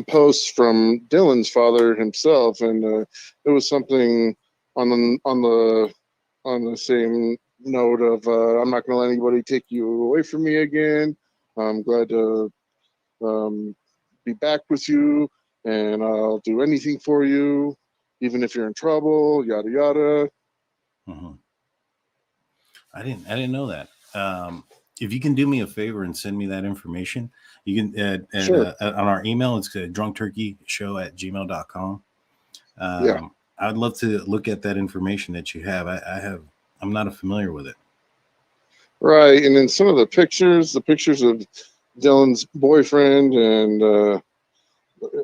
posts from Dylan's father himself, and it was something on the same note of I'm not going to let anybody take you away from me again. I'm glad to be back with you, and I'll do anything for you, even if you're in trouble. Yada yada. Mm-hmm. I didn't know that. If you can do me a favor and send me that information, you can Sure. On our email. It's drunkturkeyshow@gmail.com. Yeah. I'd love to look at that information that you have. I'm not familiar with it. Right, and then some of the pictures of Dylan's boyfriend, and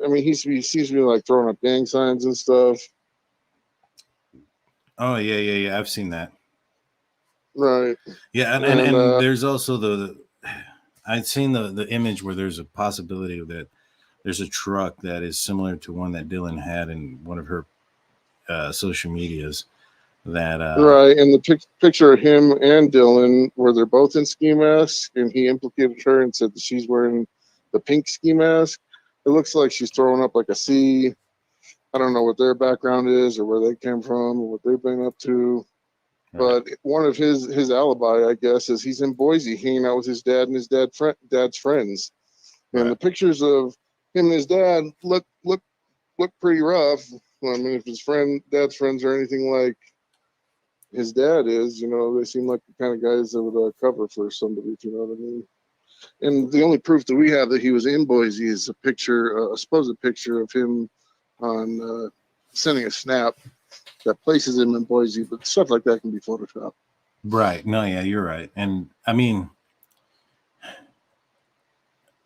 I mean, he seems to be like throwing up gang signs and stuff. Oh yeah. I've seen that. Right. Yeah, and there's also I'd seen the image where there's a possibility that there's a truck that is similar to one that Dylan had in one of her social medias. That right, and the picture of him and Dylan, where they're both in ski masks, and he implicated her and said that she's wearing the pink ski mask. It looks like she's throwing up like a C. I don't know what their background is or where they came from or what they've been up to. Right. But one of his alibi, I guess, is he's in Boise hanging out with his dad and his dad's friends. And the pictures of him and his dad look pretty rough. I mean, if his dad's friends are anything like his dad is, you know, they seem like the kind of guys that would cover for somebody, if you know what I mean. And the only proof that we have that he was in Boise is a supposed picture of him on sending a snap that places him in Boise, but stuff like that can be photoshopped. Right. No, yeah, you're right. And I mean,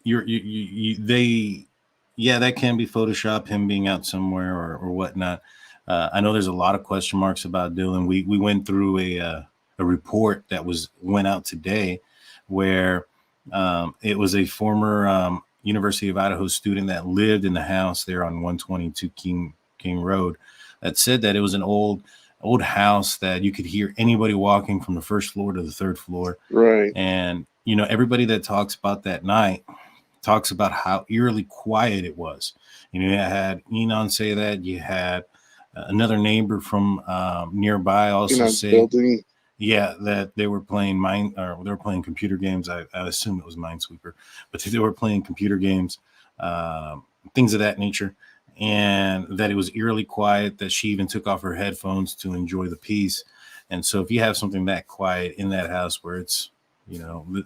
that can be Photoshop, him being out somewhere or whatnot. I know there's a lot of question marks about Dylan. We went through a report that went out today where it was a former University of Idaho student that lived in the house there on 122 King Road that said that it was an old house that you could hear anybody walking from the first floor to the third floor. Right. And, you know, everybody that talks about that night talks about how eerily quiet it was. You know, you had Enon say that. You had another neighbor from nearby also say, Yeah, that they were playing they were playing computer games. I assume it was Minesweeper, but they were playing computer games, things of that nature, and that it was eerily quiet. That she even took off her headphones to enjoy the peace. And so, if you have something that quiet in that house, where it's,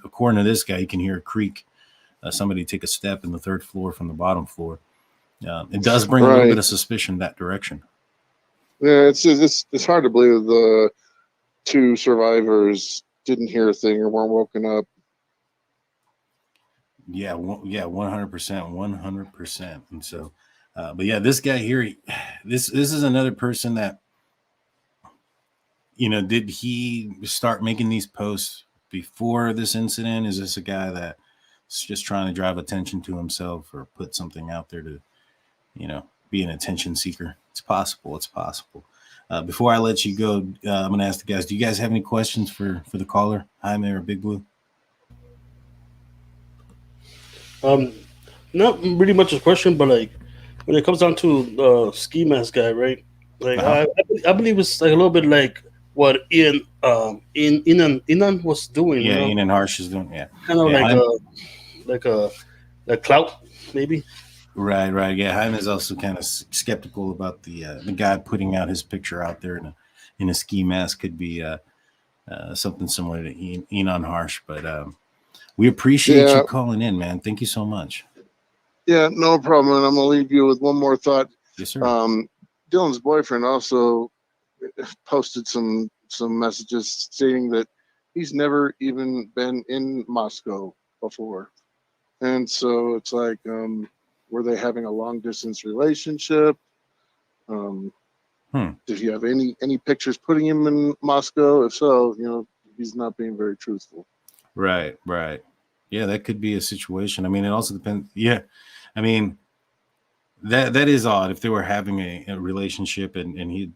according to this guy, you can hear a creak, somebody take a step in the third floor from the bottom floor. It does bring a little bit of suspicion that direction. Yeah, it's hard to believe the two survivors didn't hear a thing or weren't woken up. Yeah, 100%, 100%. And so, but yeah, this guy here, this is another person that, did he start making these posts before this incident? Is this a guy that's just trying to drive attention to himself or put something out there to, be an attention seeker? It's possible. It's possible. Before I let you go, I'm going to ask the guys, do you guys have any questions for the caller, Jaime or Big Blue? Not really much of a question, but like when it comes down to ski mask guy, right? Like I believe it's like a little bit like what Inan was doing. Yeah, Inan Harsh is doing. Yeah, kind of like a clout maybe. Right. Yeah, Jaime is also kind of skeptical about the guy putting out his picture out there in a ski mask. Could be something similar to Inan Harsh, but we appreciate you calling in, man. Thank you so much. Yeah, no problem. And I'm gonna leave you with one more thought. Yes, sir. Dylan's boyfriend also posted some messages stating that he's never even been in Moscow before, and so it's like, were they having a long distance relationship? Did he have any pictures putting him in Moscow? If so, he's not being very truthful. Right. Yeah, that could be a situation. I mean, it also depends. Yeah, I mean, that is odd if they were having a relationship and he,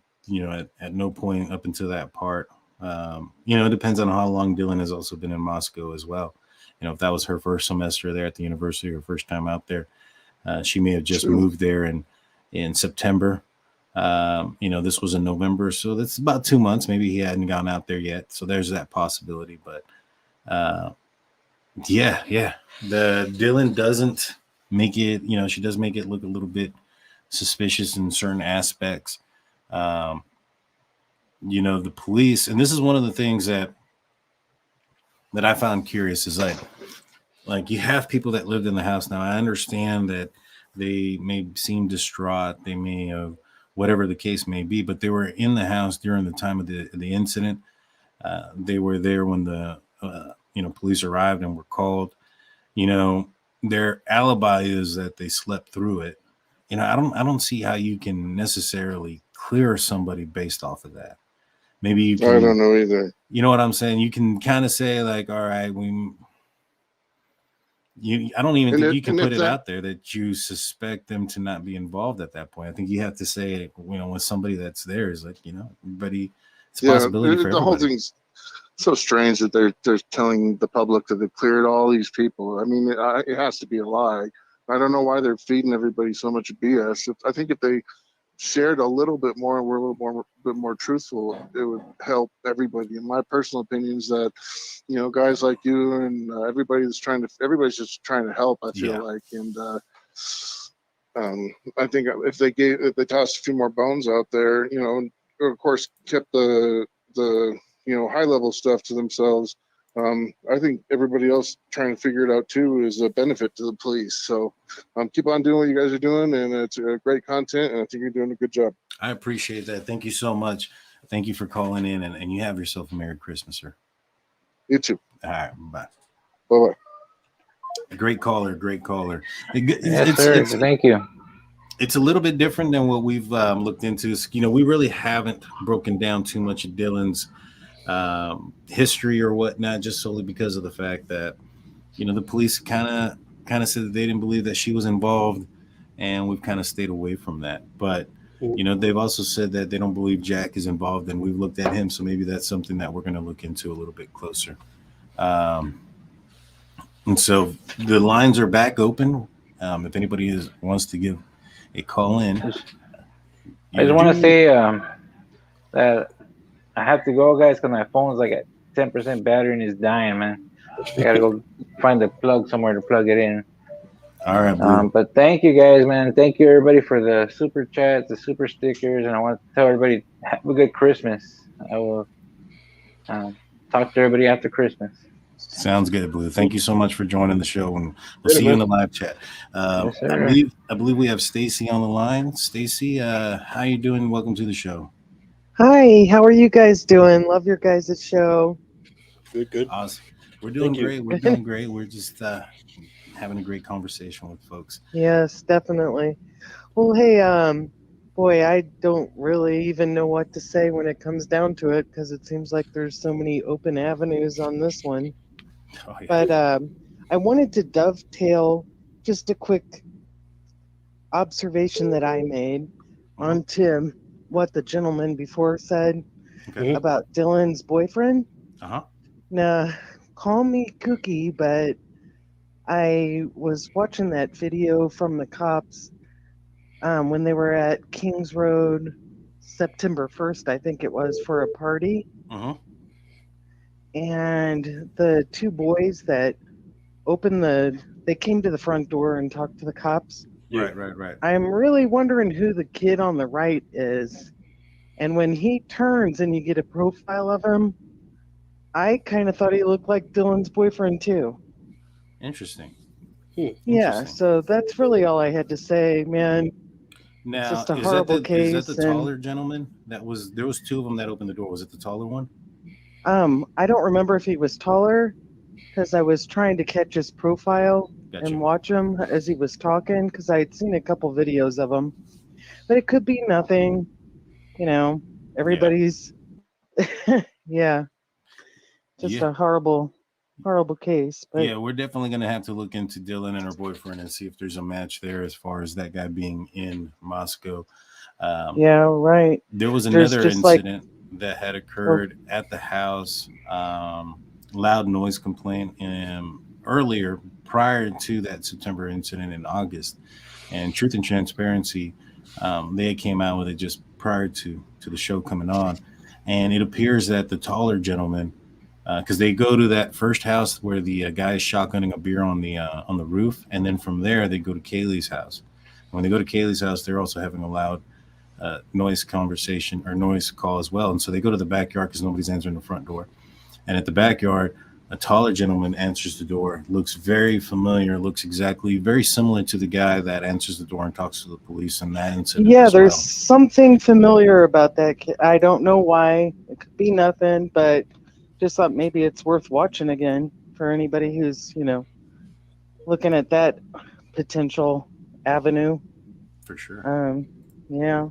at no point up until that part. It depends on how long Dylan has also been in Moscow as well. If that was her first semester there at the university or first time out there, she may have just moved there in September. This was in November, so that's about 2 months. Maybe he hadn't gone out there yet. So there's that possibility. But yeah. The Dylan doesn't make it, she does make it look a little bit suspicious in certain aspects. The police, and this is one of the things that I found curious is like you have people that lived in the house. Now I understand that they may seem distraught. They may have whatever the case may be, but they were in the house during the time of the incident. They were there when the, police arrived and were called. Their alibi is that they slept through it. I don't see how you can necessarily clear somebody based off of that. Maybe you can, I don't know either. You know what I'm saying? You can kind of say like, all right, I don't even think you can put it out there that you suspect them to not be involved at that point. I think you have to say, when somebody that's there is like, everybody, it's a possibility for everybody. The whole thing's so strange that they're telling the public that they've cleared all these people. I mean, it has to be a lie. I don't know why they're feeding everybody so much BS. I think if they shared a little bit more and were a little bit more truthful, it would help everybody. In my personal opinion is that, guys like you and everybody's just trying to help, I feel like. And I think if they tossed a few more bones out there, of course kept the high level stuff to themselves, I think everybody else trying to figure it out too is a benefit to the police. So keep on doing what you guys are doing, and it's great content, and I think you're doing a good job. I appreciate that. Thank you so much. Thank you for calling in, and you have yourself a Merry Christmas, sir. You too. All right, bye. Bye-bye. Great caller. Yes, sir. Thank you. It's a little bit different than what we've looked into. We really haven't broken down too much of Dylan's history or whatnot, just solely because of the fact that the police kind of said that they didn't believe that she was involved, and we've kind of stayed away from that. But they've also said that they don't believe Jack is involved, and we've looked at him, so maybe that's something that we're going to look into a little bit closer. And so the lines are back open. If anybody wants to give a call in, I just want to say that I have to go, guys, because my phone's like at 10% battery and it's dying, man. I gotta go find the plug somewhere to plug it in. All right, Blue. But thank you, guys, man. Thank you, everybody, for the super chats, the super stickers, and I want to tell everybody have a good Christmas. I will talk to everybody after Christmas. Sounds good, Blue. Thank you so much for joining the show, and we'll see you in the live chat. Yes, I believe we have Stacy on the line. Stacy, how you doing? Welcome to the show. Hi, how are you guys doing? Love your guys' show. Good. Awesome. We're doing great. We're doing great. We're just having a great conversation with folks. Yes, definitely. Well, hey, boy, I don't really even know what to say when it comes down to it because it seems like there's so many open avenues on this one. Oh, yeah. But I wanted to dovetail just a quick observation that I made onto what the gentleman before said about Dylan's boyfriend. Now, call me kooky, but I was watching that video from the cops when they were at Kings Road September 1st, I think it was, for a party. And the two boys that they came to the front door and talked to the cops. Right. I'm really wondering who the kid on the right is. And when he turns and you get a profile of him, I kind of thought he looked like Dylan's boyfriend too. Interesting. Yeah, so that's really all I had to say, man. Now, just a horrible case. Is that the taller gentleman? There was two of them that opened the door. Was it the taller one? I don't remember if he was taller because I was trying to catch his profile and watch him as he was talking because I had seen a couple videos of him. But it could be nothing, everybody's, just a horrible case. But yeah, we're definitely going to have to look into Dylan and her boyfriend and see if there's a match there as far as that guy being in Moscow. Yeah, right. There was another incident that had occurred at the house, loud noise complaint earlier prior to that September incident in August. And Truth and Transparency, they came out with it just prior to the show coming on. And it appears that the taller gentleman, because they go to that first house where the guy is shotgunning a beer on the roof, and then from there they go to Kaylee's house. When they go to Kaylee's house, they're also having a loud noise conversation or noise call as well. And so they go to the backyard because nobody's answering the front door. And at the backyard, a taller gentleman answers the door, looks very familiar, looks exactly very similar to the guy that answers the door and talks to the police in that incident. Yeah, there's something familiar about that kid. I don't know why. It could be nothing, but just thought maybe it's worth watching again for anybody who's, looking at that potential avenue. For sure. Yeah.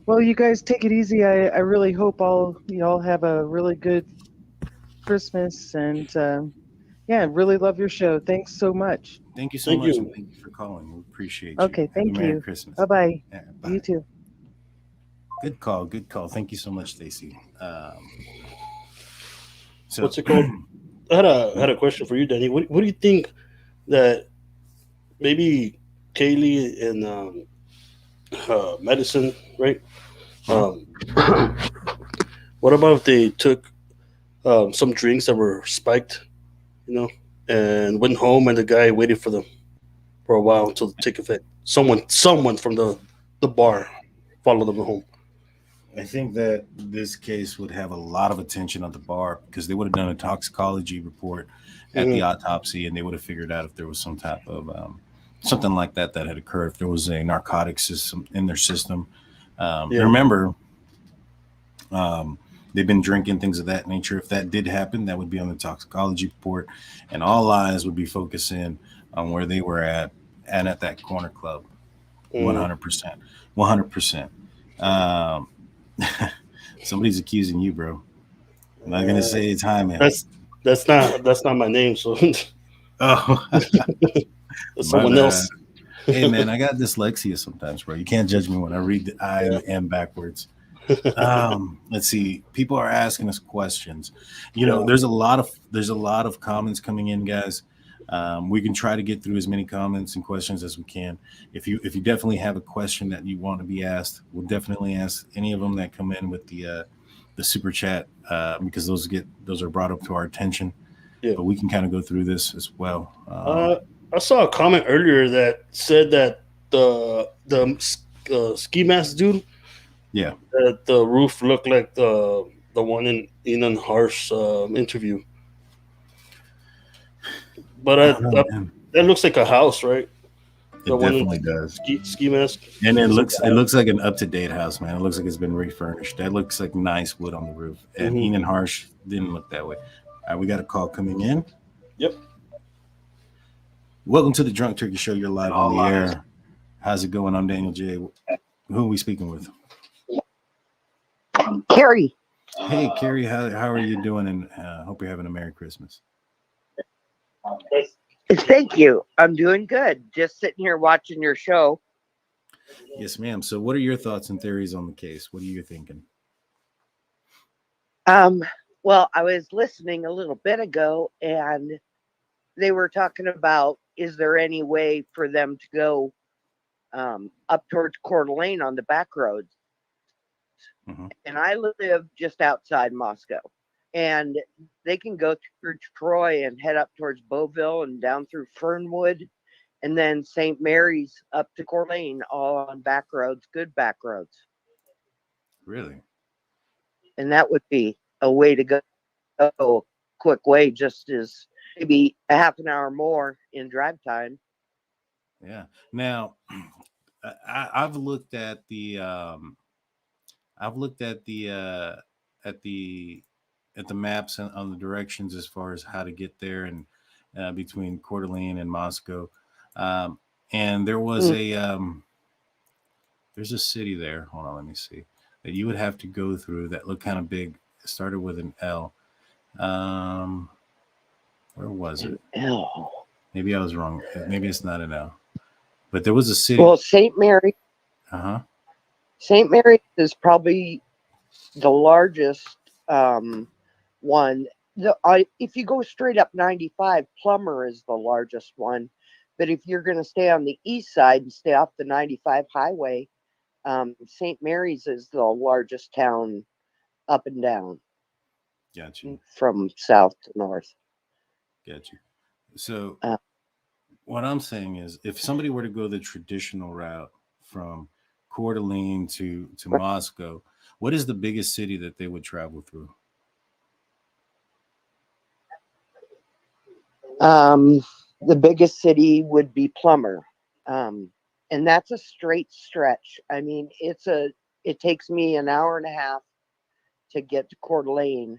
Well, you guys take it easy. I really hope y'all have a really good Christmas and really love your show. Thanks so much. Thank you so much. And thank you for calling. We appreciate you. Okay, thank you. Merry Christmas. Bye-bye. Yeah, bye. You too. Good call. Thank you so much, Stacy. So what's it called? I had a question for you, Danny. What do you think that maybe Kaylee and Medicine, right? What about if they took some drinks that were spiked, and went home and the guy waited for them for a while until the take effect? Someone from the bar followed them home. I think that this case would have a lot of attention at the bar because they would have done a toxicology report at the autopsy, and they would have figured out if there was some type of something like that had occurred, if there was a narcotic system in their system. Remember, they've been drinking, things of that nature. If that did happen, that would be on the toxicology report, and all eyes would be focusing on where they were at and at that corner club. 100%. Somebody's accusing you, bro. I'm not gonna say it's Jaime. That's not my name. So oh, someone else. Hey man, I got dyslexia sometimes, bro. You can't judge me when I read the I and the M backwards. Let's see. People are asking us questions. There's a lot of comments coming in, guys. We can try to get through as many comments and questions as we can. If you definitely have a question that you want to be asked, we'll definitely ask any of them that come in with the super chat because those are brought up to our attention. Yeah. But we can kind of go through this as well. I saw a comment earlier that said that the ski mask dude. Yeah. That the roof looked like the one in Enan Harsh interview. But that looks like a house, right? It definitely does. Ski mask. And it looks like an up-to-date house, man. It looks like it's been refurbished. That looks like nice wood on the roof. And Enan Harsh didn't look that way. All right, we got a call coming in. Yep. Welcome to the Drunk Turkey Show. You're live on the air. How's it going? I'm Daniel J. Who are we speaking with? Carrie. Hey, Carrie. How are you doing? And hope you're having a Merry Christmas. Thank you. I'm doing good. Just sitting here watching your show. Yes, ma'am. So what are your thoughts and theories on the case? What are you thinking? Well, I was listening a little bit ago, and they were talking about, is there any way for them to go up towards Coeur d'Alene on the back roads? And I live just outside Moscow. And they can go through Troy and head up towards Beauville and down through Fernwood, and then St. Mary's up to Coeur d'Alene, all on back roads, good back roads. Really? And that would be a way to go, a quick way, just as maybe a half an hour more in drive time. Yeah. Now, I've looked at the maps and on the directions as far as how to get there and between Coeur d'Alene and Moscow. And there was there's a city there. Hold on, let me see. That you would have to go through that looked kind of big. It started with an L. Where was it? L. Maybe I was wrong. Maybe it's not an L. But there was a city. Well, St. Mary. St. Mary's is probably the largest one. If you go straight up 95, Plummer is the largest one. But if you're going to stay on the east side and stay off the 95 highway, St. Mary's is the largest town up and down. Gotcha. From south to north. Gotcha. So what I'm saying is, if somebody were to go the traditional route from Coeur d'Alene to Moscow, what is the biggest city that they would travel through? The biggest city would be Plummer. And that's a straight stretch. I mean, it takes me an hour and a half to get to Coeur d'Alene,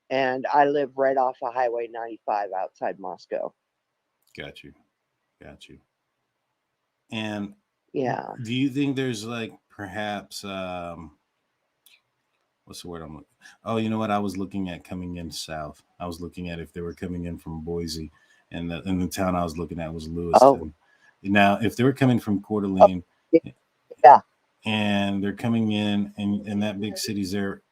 and I live right off of Highway 95 outside Moscow. Got you. And yeah, do you think there's like perhaps what's the word I'm looking? Oh, you know what? I was looking at coming in south. I was looking at if they were coming in from Boise, and the town I was looking at was Lewiston. Now, if they were coming from Coeur d'Alene, and they're coming in, and that big city's there,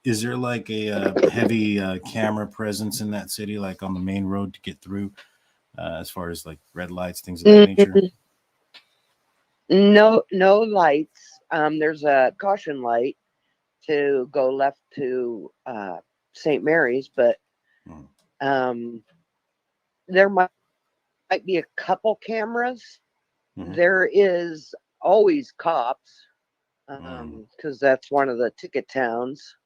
is there like a heavy camera presence in that city, like on the main road to get through, as far as like red lights, things of that nature? No lights. There's a caution light to go left to St. Mary's, but there might be a couple cameras. There is always cops, because that's one of the ticket towns.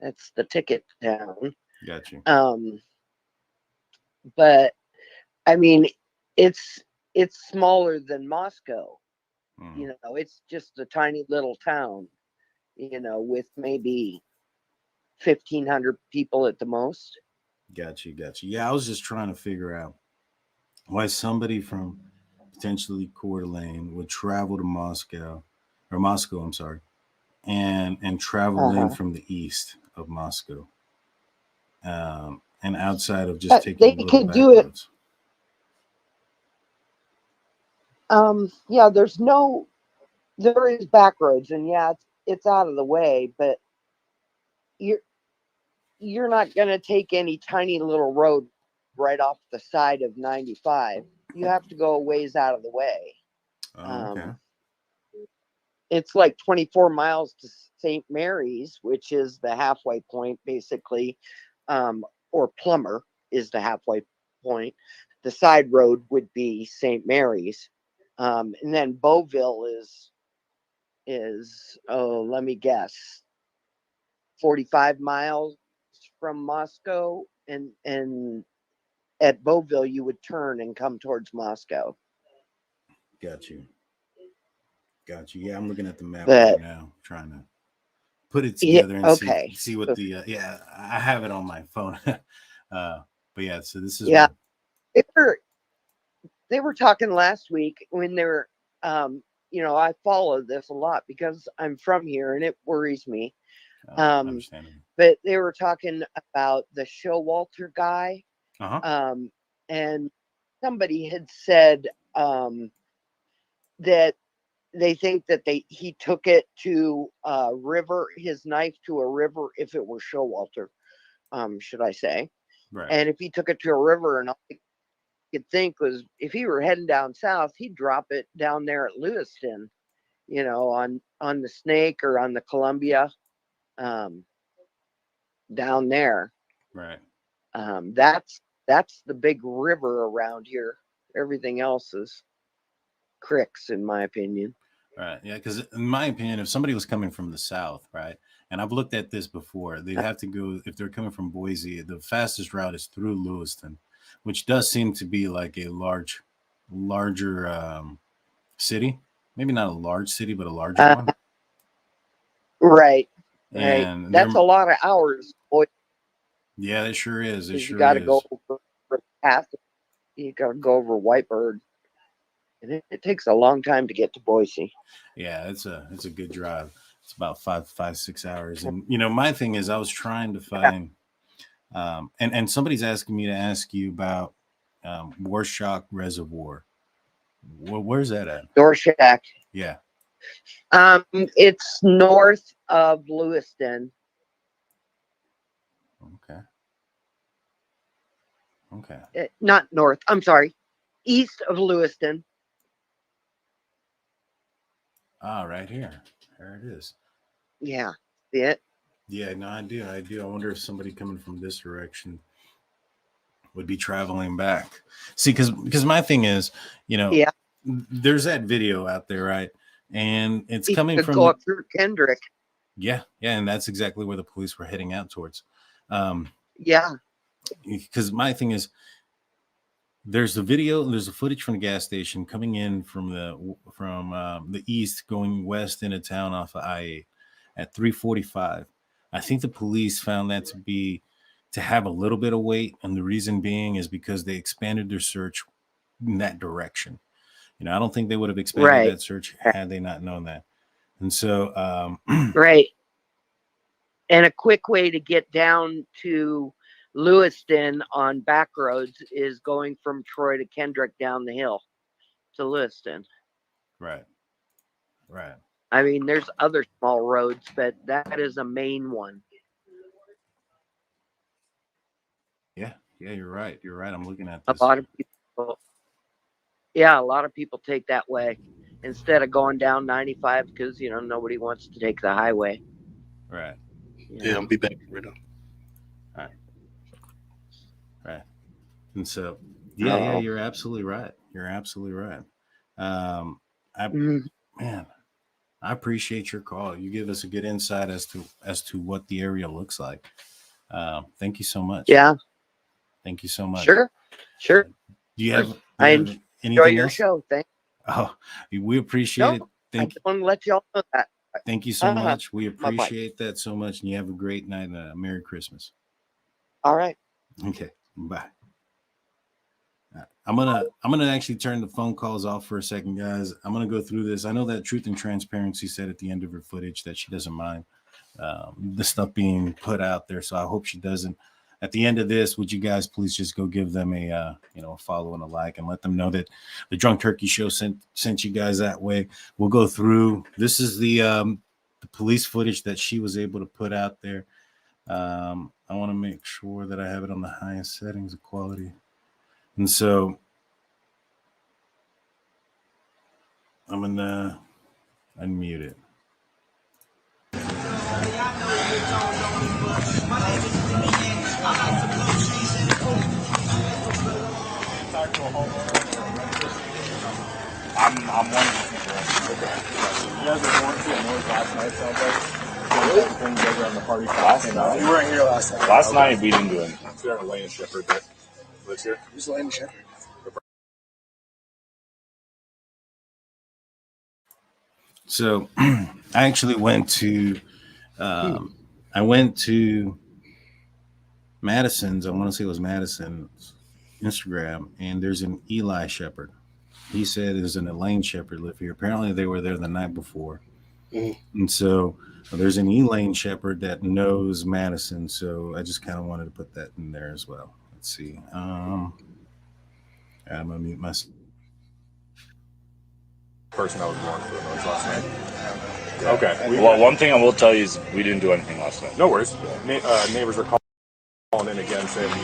That's the ticket town. Gotcha. But I mean, it's smaller than Moscow. You know, it's just a tiny little town, you know, with maybe 1,500 people at the most. Gotcha. Yeah, I was just trying to figure out why somebody from potentially Coeur d'Alene would travel to Moscow, I'm sorry, and travel in from the east of Moscow, and outside of just taking they could do it. Yeah, there is back roads, and yeah, it's out of the way, but you're not going to take any tiny little road right off the side of 95. You have to go a ways out of the way. Okay. it's like 24 miles to St. Mary's, which is the halfway point, basically, or Plummer is the halfway point. The side road would be St. Mary's, and then Beauville is let me guess, 45 miles from Moscow, and at Beauville you would turn and come towards Moscow. Got you. Yeah, I'm looking at the map right now, trying to put it together and see what the I have it on my phone. But yeah, so this is they were talking last week when they were I follow this a lot because I'm from here and it worries me. But they were talking about the Showalter guy. And somebody had said that they think that he took it to a river, his knife to a river, if it were Showalter, should I say. Right. And if he took it to a river, and all I could think was if he were heading down south, he'd drop it down there at Lewiston, on the Snake or on the Columbia, down there. Right. That's the big river around here. Everything else is creeks, in my opinion. Right. Yeah, because in my opinion, if somebody was coming from the south, right, and I've looked at this before, they'd have to go, if they're coming from Boise, the fastest route is through Lewiston, which does seem to be like a larger city. Maybe not a large city, but a larger one. Right. And that's a lot of hours, boy. Yeah, it sure is. You got to go over past. You got to go over Whitebird. And it takes a long time to get to Boise. Yeah, it's a good drive. It's about 5-6 hours. And my thing is, I was trying to find, and somebody's asking me to ask you about Warshock Reservoir. Where's that at? Dorshak. Yeah. It's north of Lewiston. Okay. Not north. I'm sorry. East of Lewiston. Right here. There it is. Yeah. See it? Yeah, no, I do. I wonder if somebody coming from this direction would be traveling back. See, because my thing is, there's that video out there, right? And it's coming from go up through Kendrick. Yeah, and that's exactly where the police were heading out towards. Yeah. Because my thing is, there's the video, there's the footage from the gas station coming in from the east, going west into town off of I-8 at 3:45. I think the police found that to have a little bit of weight, and the reason being is because they expanded their search in that direction. I don't think they would have expanded that search had they not known that. And so, right. And a quick way to get down to Lewiston on Backroads is going from Troy to Kendrick down the hill to Lewiston. Right. I mean, there's other small roads, but that is a main one. Yeah, you're right. I'm looking at this. A lot of people take that way instead of going down 95 because, nobody wants to take the highway. Right. Yeah, I'll be back right now. All right. And so, yeah, you're absolutely right. Man, I appreciate your call. You give us a good insight as to what the area looks like. Thank you so much. Yeah. Thank you so much. Sure. Do you have enjoy your show. Thanks. Oh, we appreciate it. I want to let y'all know that. Thank you so much. We appreciate that so much. And you have a great night and Merry Christmas. All right. Okay. Bye. I'm gonna actually turn the phone calls off for a second, guys. I'm gonna go through this. I know that Truth and Transparency said at the end of her footage that she doesn't mind the stuff being put out there, so I hope she doesn't. At the end of this, would you guys please just go give them a follow and a like, and let them know that the Drunk Turkey Show sent you guys that way. We'll go through. This is the police footage that she was able to put out there. I want to make sure that I have it on the highest settings of quality. And so I'm going to unmute it. I'm one of the people. Okay. You guys were going to a noise last night, sounds like. Really? When you guys were on the party last night. You weren't here last night. Last night we didn't do anything. We had a Lane Shepherd that lives here. Who's Lane Shepherd? So I actually went to Madison's. I want to say it was Madison's Instagram, and there's an Eli Shepherd. He said there's an Elaine Shepherd live here. Apparently they were there the night before. And so there's an Elaine Shepherd that knows Madison. So I just kind of wanted to put that in there as well. Let's see. I'm gonna mute myself. Person I was born for the noise last night. Yeah. Okay. Well, one thing I will tell you is we didn't do anything last night. No worries. Neighbors are calling in again saying we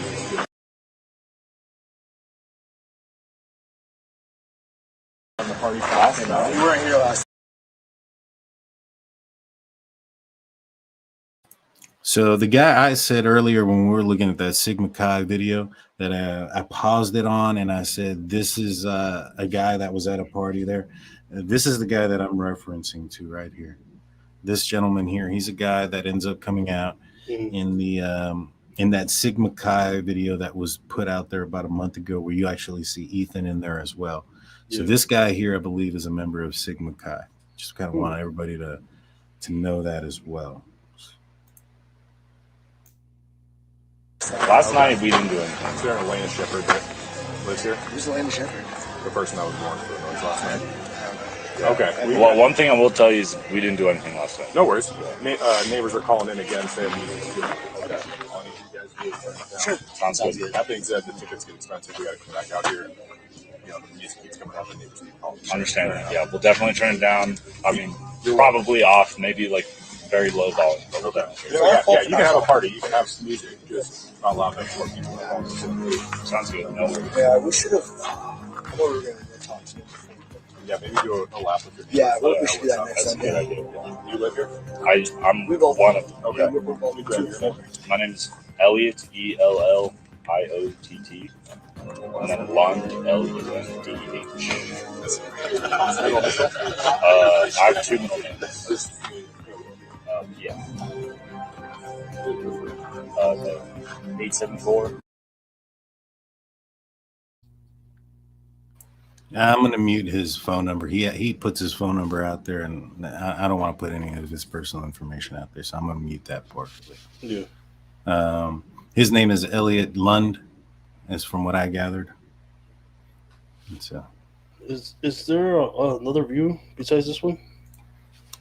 on the party last night. You weren't here last night. So the guy I said earlier when we were looking at that Sigma Chi video that I paused it on and I said, this is a guy that was at a party there. This is the guy that I'm referencing to right here. This gentleman here, he's a guy that ends up coming out in the in that Sigma Chi video that was put out there about a month ago where you actually see Ethan in there as well. So this guy here, I believe, is a member of Sigma Chi. Just kind of want everybody to know that as well. Last night we didn't do anything. Is there an Elena Shepherd that lives here? Who's Elena Shepherd? The person that was born for the noise last night. Okay. Well, one thing I will tell you is we didn't do anything last night. No worries. Neighbors are calling in again saying we need to do okay. Sure. Sounds good. That being said, the tickets get expensive. We got to come back out here. You know, the music keeps coming up and neighbors keep calling. Understand that. Yeah, we'll definitely turn it down. I mean, probably off, maybe like very low volume, but we'll definitely. Yeah, you can have a party. You can have some music. Just not allow that more people. Sounds good. No worries. Yeah, we should have. What were we going to talk to? Yeah, maybe do a lap with your kids. Yeah, we should do that next time. That's a good idea. You live here? I'm one of them. Okay. My name is Elliot, Elliott, and then Lund, Lundh. I have two middle names. Yeah. 874. I'm going to mute his phone number. He puts his phone number out there, and I don't want to put any of his personal information out there, so I'm going to mute that part. Yeah. His name is Elliot Lund, as from what I gathered. And so, is there another view besides this one?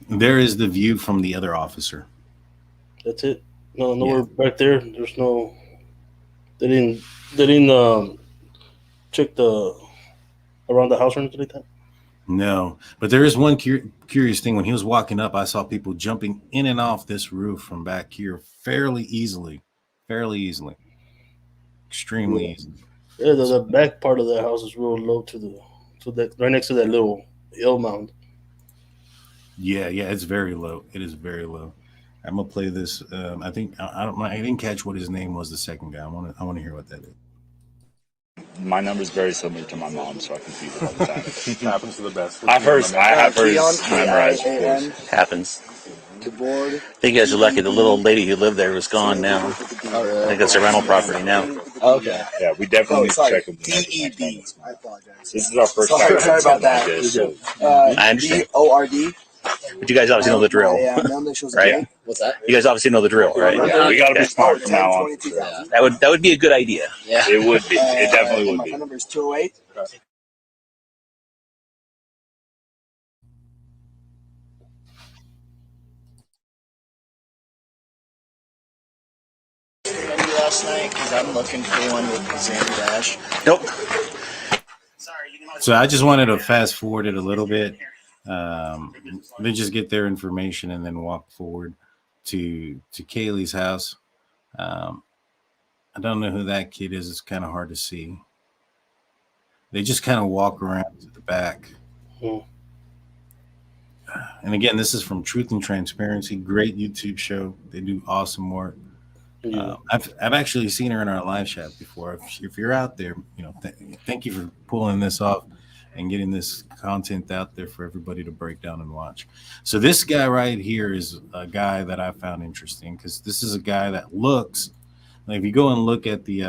There is the view from the other officer. That's it. No, nowhere back there. There's no. They didn't check the around the house or anything like that. No, but there is one curious thing. When he was walking up, I saw people jumping in and off this roof from back here fairly easily, extremely easily. Yeah, the back part of the house is real low to that right next to that little hill mound. Yeah, it's very low. It is very low. I'm gonna play this. I think I didn't catch what his name was. The second guy. I want to hear what that is. My number is very similar to my mom, so I confuse it all the time. It happens to the best. I have hers memorized before. Happens. I think you guys are lucky. The little lady who lived there was gone now. I think it's a rental property now. Okay. Yeah, we definitely need to check them. DED. I apologize. This is our first time. Sorry about that. I understand. DORD. But you guys obviously know the drill, right? What's that? You guys obviously know the drill, right? Yeah, we got to be smart from now on. That would be a good idea. Yeah, it would be. It definitely would be. My number is 208. Okay. Last night because I'm looking for one with Xander Dash. Nope. So I just wanted to fast forward it a little bit. Then just get their information and then walk forward to Kaylee's house. I don't know who that kid is. It's kind of hard to see. They just kind of walk around to the back And again, this is from Truth and Transparency. Great YouTube show. They do awesome work. I've actually seen her in our live chat before. If you're out there, thank you for pulling this off and getting this content out there for everybody to break down and watch. So this guy right here is a guy that I found interesting because this is a guy that looks like, if you go and look at the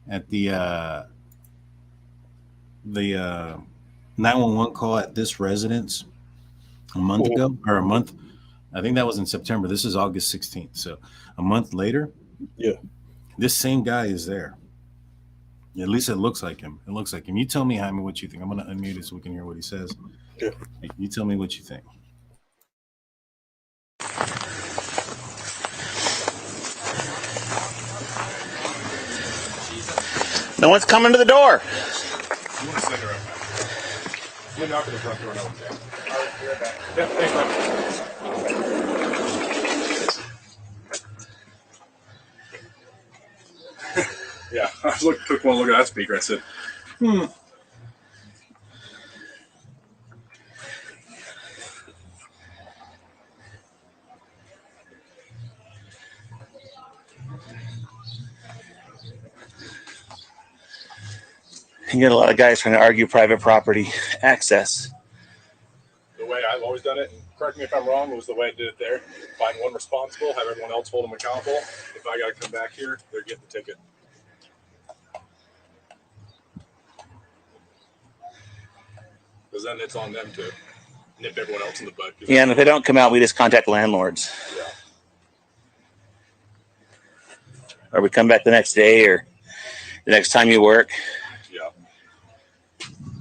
911 call at this residence a month ago, or a month. I think that was in September. This is August 16th. So a month later, this same guy is there. At least it looks like him. It looks like him. You tell me, Jaime, what you think. I'm going to unmute it so we can hear what he says. Yeah. You tell me what you think. No one's coming to the door. You want to send her up? We'll knock at the front door. No one's there. All right, be right back. Yeah, thanks, man. Yeah, I took one look at that speaker. I said, You get a lot of guys trying to argue private property access. the way I've always done it, and correct me if I'm wrong, it was the way I did it there. Find one responsible, have everyone else hold them accountable. If I got to come back here, they're getting the ticket. Because then it's on them to nip everyone else in the bud. Yeah, and if they don't come out, we just contact landlords. Yeah. Or we come back the next day or the next time you work. Yeah.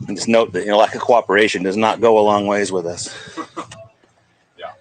And just note that lack of cooperation does not go a long ways with us. Yeah.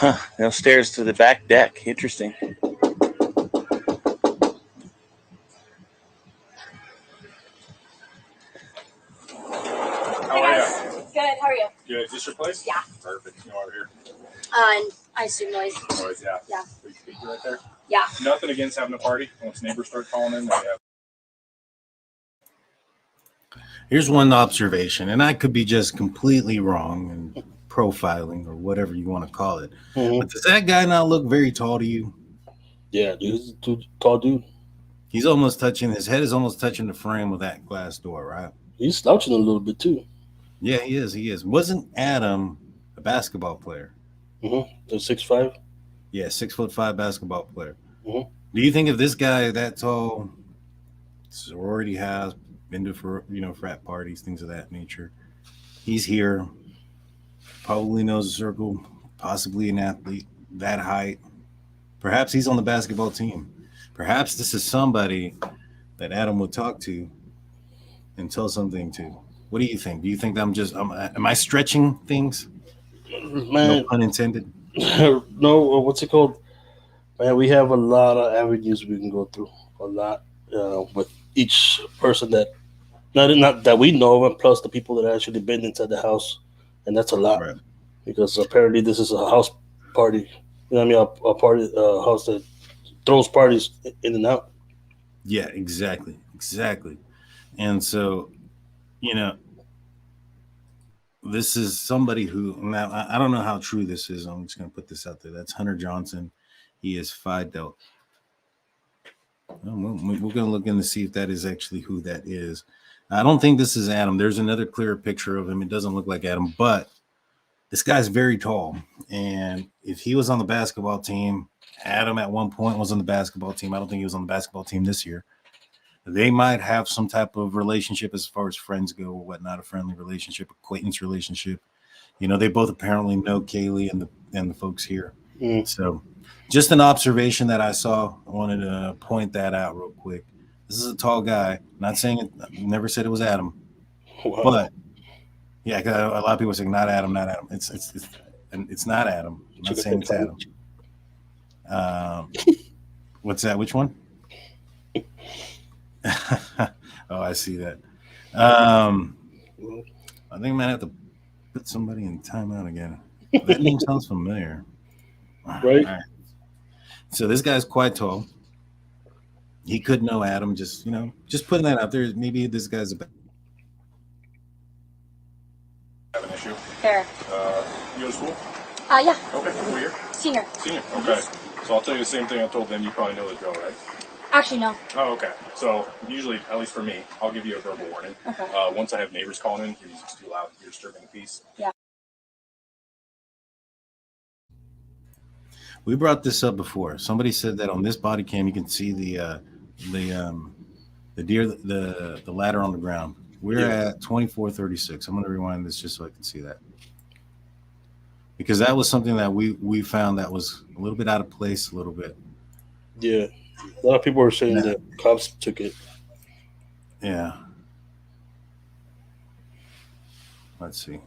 Huh, no stairs to the back deck. Interesting. How are you? Good, how are you? Good. Is this your place? Yeah. Perfect. You know, over here. I assume noise. Noise, yeah. Yeah. Big speaker right there. Yeah. Nothing against having a party. Once neighbors start calling in, they have. Here's one observation, and I could be just completely wrong and profiling or whatever you want to call it. But does that guy not look very tall to you? Yeah, dude. He's a tall dude. He's almost touching, his head is almost touching the frame of that glass door, right? He's slouching a little bit too. Yeah, he is. He is. Wasn't Adam a basketball player? The 6'5"? Yeah, 6'5" basketball player. Do you think if this guy that tall, sorority house, been to frat parties, things of that nature, he's here, probably knows the circle, possibly an athlete that height, perhaps he's on the basketball team, perhaps this is somebody that Adam would talk to and tell something to? What do you think? Do you think am I stretching things? Man, no pun intended. No, what's it called? Man, we have a lot of avenues we can go through. A lot with each person that not that we know, and plus the people that actually been inside the house, and that's a lot. Right. Because apparently this is a house party. You know what I mean? A party house that throws parties in and out. Yeah, exactly. And so, this is somebody who, now I don't know how true this is. I'm just going to put this out there. That's Hunter Johnson. He is Phi Delta. We're going to look in to see if that is actually who that is. I don't think this is Adam. There's another clearer picture of him. It doesn't look like Adam, but this guy's very tall. And if he was on the basketball team, Adam at one point was on the basketball team. I don't think he was on the basketball team this year. They might have some type of relationship as far as friends go or whatnot, a friendly relationship, acquaintance relationship. They both apparently know Kaylee and the folks here. So just an observation that I saw. I wanted to point that out real quick. This is a tall guy. Not saying it, never said it was Adam. Wow. But Yeah, 'cause a lot of people say not Adam, not Adam. It's not Adam. I'm not saying it's Adam. What's that? Which one? Oh, I see that. I think I might have to put somebody in timeout again. That name sounds familiar. Right. All right. So this guy's quite tall. He could know Adam. Just putting that out there. Maybe this guy's a. Have an issue? Fair. You go to school? Yeah. Okay. What year? Senior. Senior. Okay. So I'll tell you the same thing I told them. You probably know the drill, right? Actually, no. Oh, okay. So usually, at least for me, I'll give you a verbal warning. Okay. Once I have neighbors calling in, your music's too loud. You're disturbing the peace. Yeah. We brought this up before. Somebody said that on this body cam you can see the deer, the ladder on the ground. We're at 2436. I'm going to rewind this just so I can see that, because that was something that we found that was a little bit out of place, a little bit. Yeah, a lot of people are saying that cops took it. Yeah. Let's see.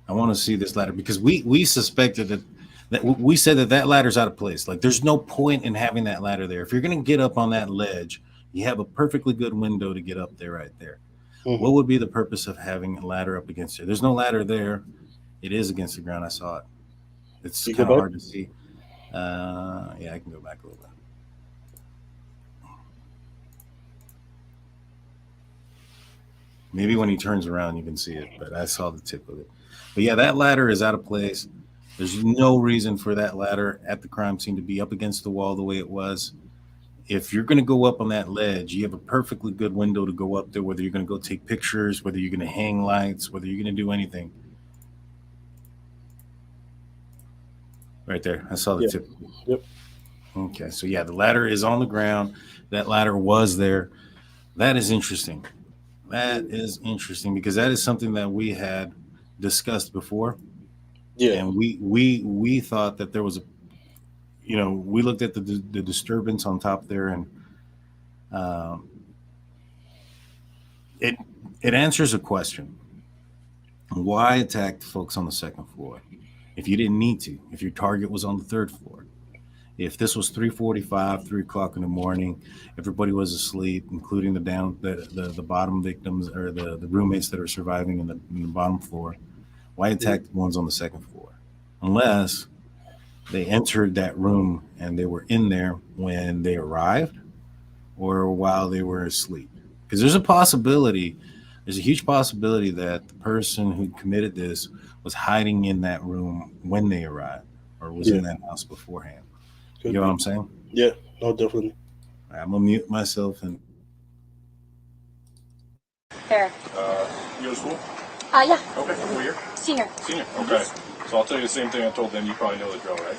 I want to see this ladder because we suspected that we said that ladder's out of place. Like, there's no point in having that ladder there. If you're going to get up on that ledge, you have a perfectly good window to get up there right there. Mm-hmm. What would be the purpose of having a ladder up against it? There's no ladder there. It is against the ground. I saw it. It's kind of hard to see. Yeah, I can go back a little bit. Maybe when he turns around, you can see it, but I saw the tip of it. But yeah, that ladder is out of place. There's no reason for that ladder at the crime scene to be up against the wall the way it was. If you're going to go up on that ledge, you have a perfectly good window to go up there, whether you're going to go take pictures, whether you're going to hang lights, whether you're going to do anything. Right there. I saw the tip. Yep. Okay. So yeah, the ladder is on the ground. That ladder was there. That is interesting. That is interesting because that is something that we had discussed before. Yeah. And we thought that there was we looked at the disturbance on top there, and it answers a question. Why attack folks on the second floor if you didn't need to, if your target was on the third floor? If this was 3:45, 3 o'clock in the morning, everybody was asleep, including the bottom victims or the roommates that are surviving in the bottom floor, why attack the ones on the second floor? Unless they entered that room and they were in there when they arrived or while they were asleep. Because there's a huge possibility that the person who committed this was hiding in that room when they arrived or was in that house beforehand. You know what I'm saying? Yeah, no, definitely. All right, I'm going to mute myself and... Fair. You go to school? Yeah. Okay. What year? Senior. Senior. Okay. So I'll tell you the same thing I told them. You probably know the drill, right?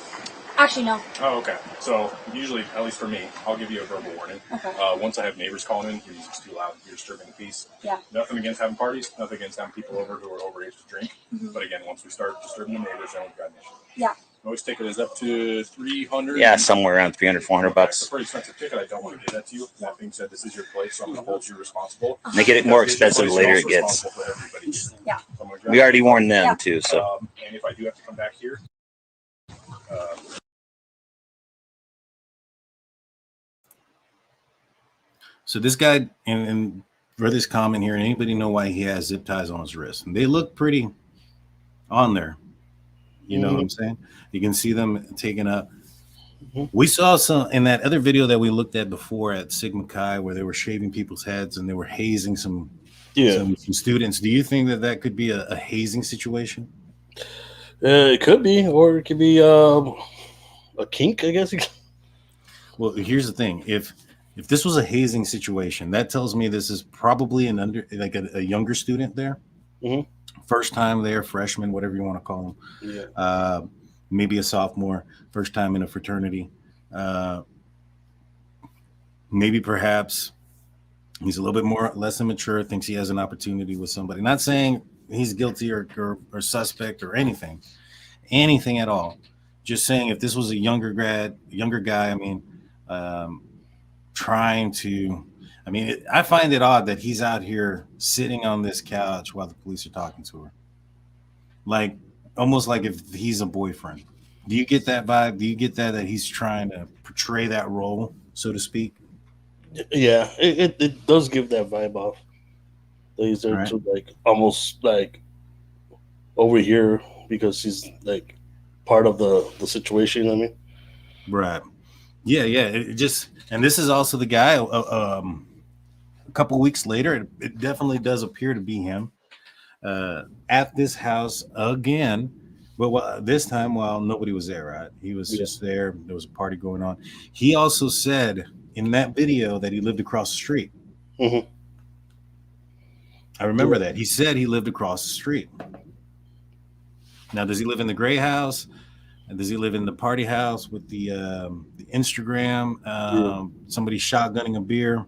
Actually, no. Oh, okay. So usually, at least for me, I'll give you a verbal warning. Okay. Once I have neighbors calling in, your music's too loud. You're disturbing the peace. Yeah. Nothing against having parties. Nothing against having people over who are overage to drink. Mm-hmm. But again, once we start disturbing the neighbors, then we've got an issue. Yeah. Most ticket is up to $300. Yeah, somewhere around $300, $400 bucks. It's a pretty expensive ticket. I don't want to give that to you. That being said, this is your place, so I'm going to hold you responsible. They get it more expensive the later it gets. Yeah. We already warned them too, so. And if I do have to come back here. So this guy, and for this comment here, anybody know why he has zip ties on his wrist? And they look pretty on there. You know what I'm saying? You can see them taken up. We saw some in that other video that we looked at before at Sigma Chi where they were shaving people's heads and they were hazing some students. Do you think that could be a hazing situation? It could be, or it could be a kink, I guess. Well, here's the thing. If this was a hazing situation, that tells me this is probably a younger student there. Mm-hmm. First time there, freshman, whatever you want to call them. Yeah. Maybe a sophomore, first time in a fraternity. Maybe perhaps he's a little bit less immature, thinks he has an opportunity with somebody. Not saying he's guilty or suspect or anything at all. Just saying if this was a younger guy, trying to, I mean, I find it odd that he's out here sitting on this couch while the police are talking to her. Like, almost like if he's a boyfriend. Do you get that vibe? Do you get that he's trying to portray that role, so to speak? Yeah, it does give that vibe off. He's there to like almost like over here because he's like part of the situation. You know what I mean? Right. Yeah. It just, and this is also the guy. A couple weeks later, it definitely does appear to be him at this house again. But this time, while nobody was there, right? He was just there. There was a party going on. He also said in that video that he lived across the street. Mm-hmm. I remember that. He said he lived across the street. Now, does he live in the gray house? And does he live in the party house with the Instagram? Somebody shotgunning a beer?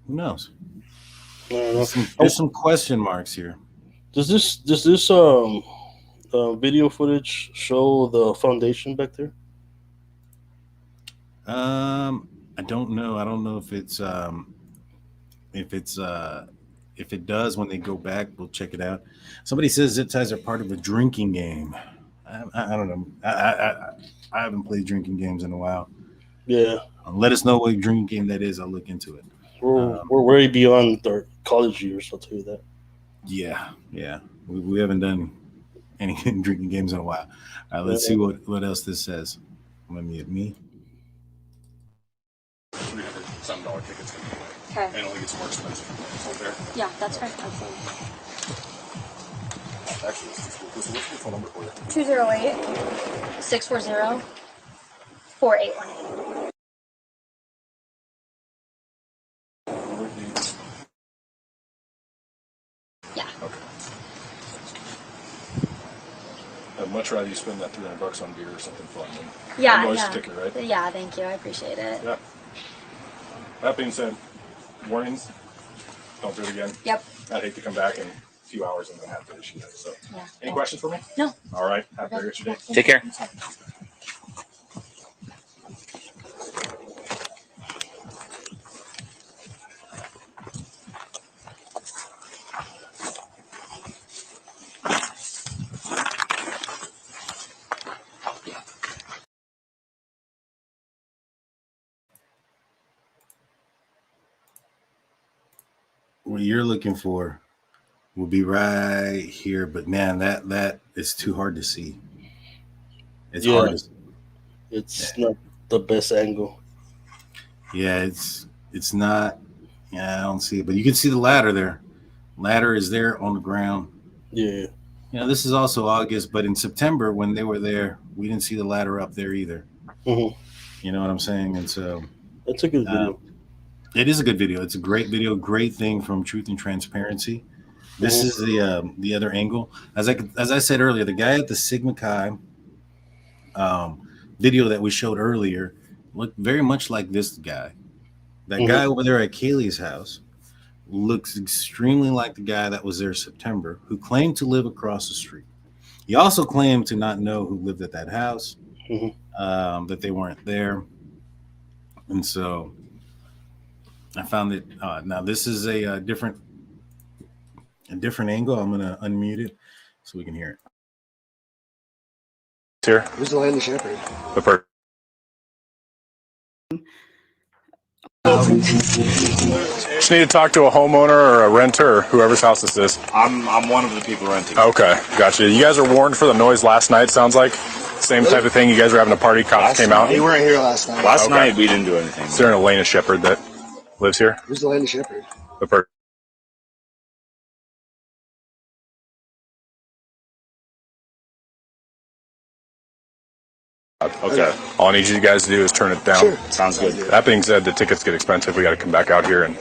Who knows? There's some question marks here. Does this video footage show the foundation back there? I don't know. I don't know if it does. When they go back, we'll check it out. Somebody says zip ties are part of a drinking game. I don't know. I haven't played drinking games in a while. Yeah. Let us know what drinking game that is. I'll look into it. We're way beyond our college years, I'll tell you that. Yeah. We haven't done any drinking games in a while. All right, let's see what else this says. Let me at me. $300 tickets. Okay. And only gets more expensive. Over there. Yeah, that's fair. Absolutely. Actually, what's the phone number for you? 208-640-4818. Yeah. Okay. I'd much rather you spend that $300 on beer or something fun than a noise sticker, right? Yeah, thank you. I appreciate it. Yeah. That being said, warnings. Don't do it again. Yep. I'd hate to come back in a few hours and then have to issue that. So, any questions for me? No. All right. Have a very good day. Take care. What you're looking for will be right here, but man, that is too hard to see. It's hard to see. It's not the best angle. Yeah, it's not. Yeah, I don't see it, but you can see the ladder there. Ladder is there on the ground. Yeah. You know, this is also August, but in September when they were there, we didn't see the ladder up there either. Mm-hmm. You know what I'm saying? And so that's a good video. It is a good video. It's a great video, great thing from Truth and Transparency. This is the other angle. As I said earlier, the guy at the Sigma Chi video that we showed earlier looked very much like this guy. That guy over there at Kaylee's house looks extremely like the guy that was there in September, who claimed to live across the street. He also claimed to not know who lived at that house, that they weren't there. And so I found it. Now this is a different angle. I'm gonna unmute it so we can hear it. Here. Who's the Landing Shepherd? The person. Just need to talk to a homeowner or a renter or whoever's house this is. I'm one of the people renting. Okay, gotcha. You guys are warned for the noise last night, sounds like? Same type of thing. You guys were having a party, cops came out? We weren't here last night. Last night we didn't do anything. Is there an Elena Shepherd that lives here? Who's the Landing Shepherd? The person. Okay. All I need you guys to do is turn it down. Sure. Sounds good. That being said, the tickets get expensive. We got to come back out here, and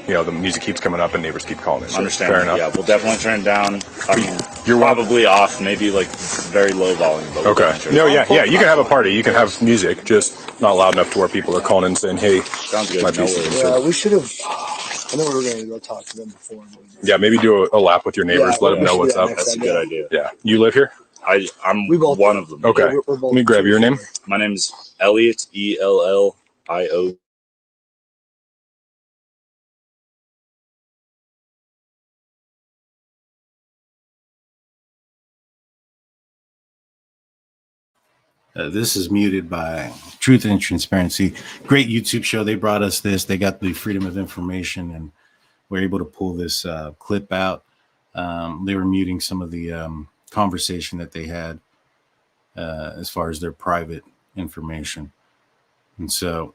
the music keeps coming up, and neighbors keep calling in. Understand. Fair enough. Yeah, we'll definitely turn it down. I mean, you're probably off, maybe like very low volume. But Okay. No, yeah. You can have a party. You can have music, just not loud enough to where people are calling in saying, "Hey, sounds good." My piece is Yeah, we should have. I know we were going to go talk to them before. Yeah, maybe do a lap with your neighbors. Yeah, let them know what's up. That's a good idea. Yeah. You live here? I'm one of them. Okay. Let me grab your name. My name's Elliot, Ellio. This is muted by Truth and Transparency. Great YouTube show. They brought us this. They got the Freedom of Information, and we're able to pull this clip out. They were muting some of the conversation that they had as far as their private information. And so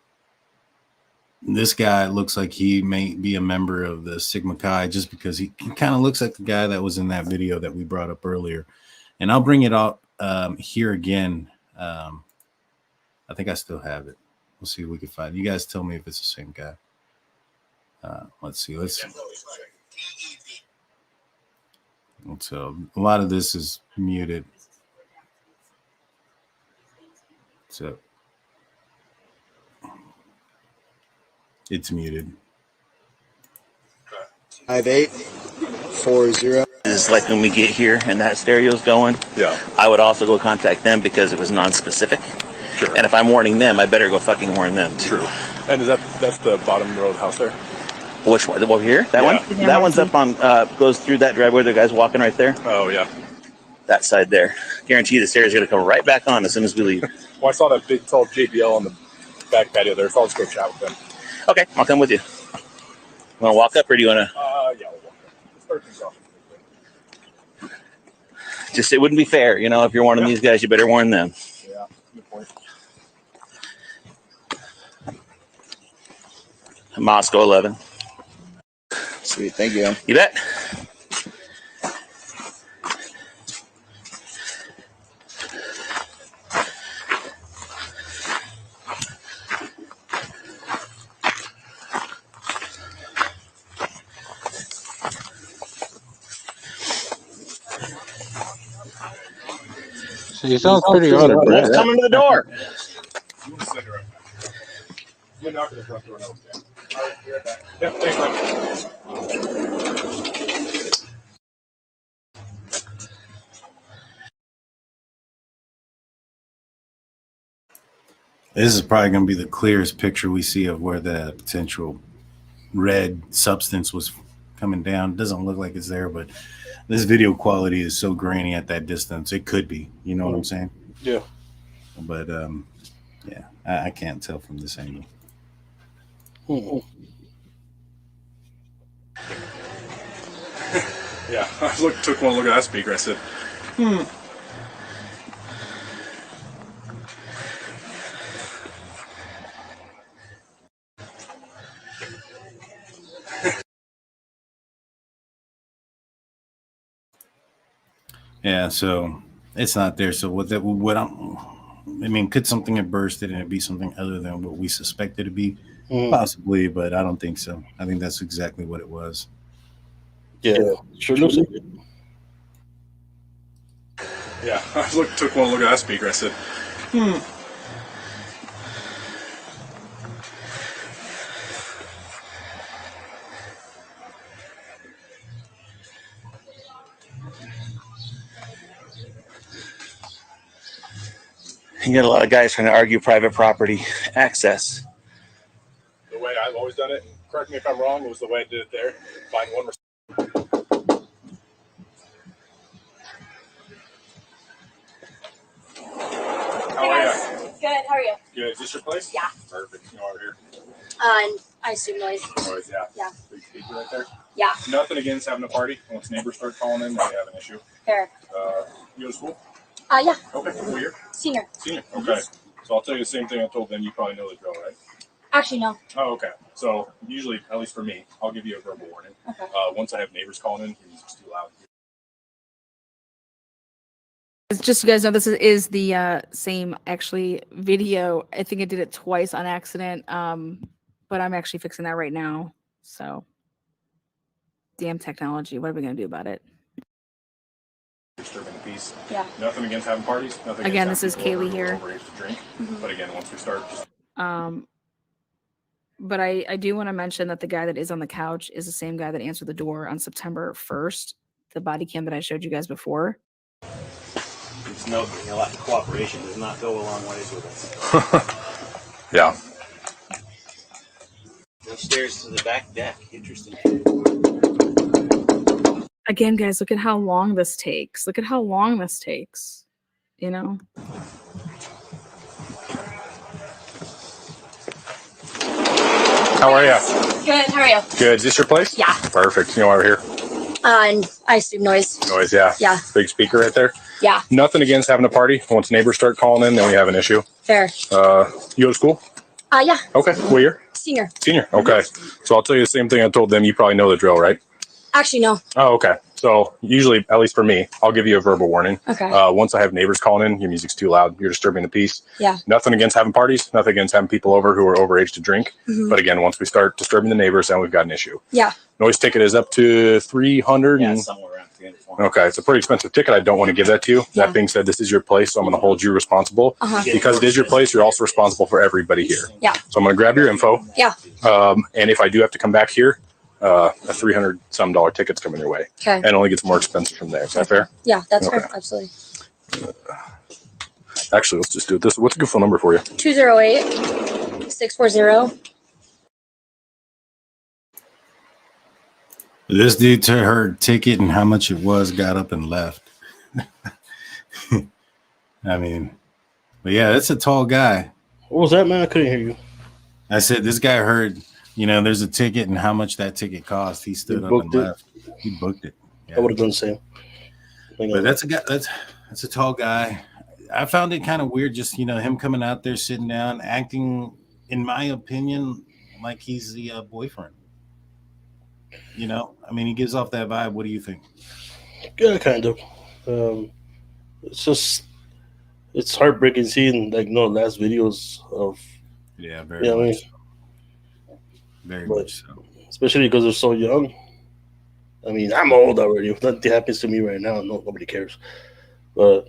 this guy looks like he may be a member of the Sigma Chi just because he kind of looks like the guy that was in that video that we brought up earlier. And I'll bring it up here again. I think I still have it. We'll see if we can find it. You guys tell me if it's the same guy. Let's see. So a lot of this is muted. So it's muted. 5840. It's like when we get here and that stereo's going. Yeah. I would also go contact them because it was non-specific. Sure. And if I'm warning them, I better go fucking warn them too. True. And that's the bottom road house there? Which one? Over here? That one? Yeah. That one's up on goes through that driveway. The guy's walking right there. Oh yeah. That side there. Guarantee the stairs are gonna come right back on as soon as we leave. Well, I saw that big tall JBL on the back patio there, so I'll just go chat with them. Okay, I'll come with you. Want to walk up, or do you want to? Yeah, we'll walk up. Let's start things off. Just, it wouldn't be fair, you know. If you're warning these guys, you better warn them. Yeah, good point. Moscow 11. Sweet, thank you. You bet. So you sound pretty out of breath. Who's coming to the door? You're not going to front door. Yeah, thanks, man. This is probably going to be the clearest picture we see of where the potential red substance was coming down. It doesn't look like it's there, but this video quality is so grainy at that distance. It could be, you know what I'm saying? Yeah. But yeah, I can't tell from this angle. Yeah, I took one look at that speaker. I said, Yeah, so it's not there. So I mean, could something have bursted and it be something other than what we suspect it to be? Possibly, but I don't think so. I think that's exactly what it was. Yeah, sure looks like it. yeah, I took one look at that speaker. I said, You got a lot of guys trying to argue private property access. the way I've always done it, and correct me if I'm wrong, it was the way I did it there. Find one. How are you? Good, how are you? Good. Is this your place? Yeah. Perfect. You know, over here. I assume noise. Noise, yeah. Yeah. Big speaker right there. Yeah. Nothing against having a party. Once neighbors start calling in, they have an issue. Fair. You go to school? Yeah. Okay. What year? Senior. Senior. Okay. So I'll tell you the same thing I told them. You probably know the drill, right? Actually, no. Oh, okay. So usually, at least for me, I'll give you a verbal warning. Okay. Once I have neighbors calling in, it's just too loud. Just so you guys know, this is the same actually video. I think I did it twice on accident, but I'm actually fixing that right now. So, damn technology. What are we gonna do about it? Disturbing the peace. Yeah. Nothing against having parties. Nothing Again, against this is having Kaylee people here. overage to drink. Mm-hmm. But again, once we start, But I do want to mention that the guy that is on the couch is the same guy that answered the door on September 1st. The body cam that I showed you guys before. It's no a lot of cooperation does not go a long ways with us. yeah. Upstairs to the back deck. Interesting. Again, guys, look at how long this takes. Look at how long this takes. You know? How are you? Good. How are you? Good. Is this your place? Yeah. Perfect. You know why we're here? And I assume noise. Noise, yeah. Yeah. Big speaker right there. Yeah. Nothing against having a party. Once neighbors start calling in, then we have an issue. Fair. You go to school? Yeah. Okay. What year? Senior. Senior. Okay. So I'll tell you the same thing I told them. You probably know the drill, right? Actually, no. Oh, okay. So usually, at least for me, I'll give you a verbal warning. Okay. Once I have neighbors calling in, your music's too loud. You're disturbing the peace. Yeah. Nothing against having parties. Nothing against having people over who are overage to drink. Mhm. But again, once we start disturbing the neighbors, then we've got an issue. Yeah. Noise ticket is up to 300. Yeah, somewhere around 300. Okay, it's a pretty expensive ticket. I don't want to give that to you. Yeah. That being said, this is your place, so I'm going to hold you responsible. Because it is your place, you're also responsible for everybody here. Yeah. So I'm going to grab your info. Yeah. And if I do have to come back here, a $300 some ticket's coming your way. Okay. And it only gets more expensive from there. Is that fair? Yeah, that's Okay. fair. Absolutely. Actually, let's just do it this. What's a good phone number for you? 208-640. This dude took her ticket and how much it was, got up and left. I mean, but yeah, that's a tall guy. What was that, man? I couldn't hear you. I said, this guy heard, there's a ticket and how much that ticket cost. He stood up and left. He booked it. I would have done the same. But that's a guy. That's a tall guy. I found it kind of weird, just him coming out there, sitting down, acting, in my opinion, like he's the boyfriend. I mean, he gives off that vibe. What do you think? Yeah, kind of. It's heartbreaking seeing last videos of. Yeah, very much. Very much so. Especially because they're so young. I mean, I'm old already. If nothing happens to me right now, nobody cares. But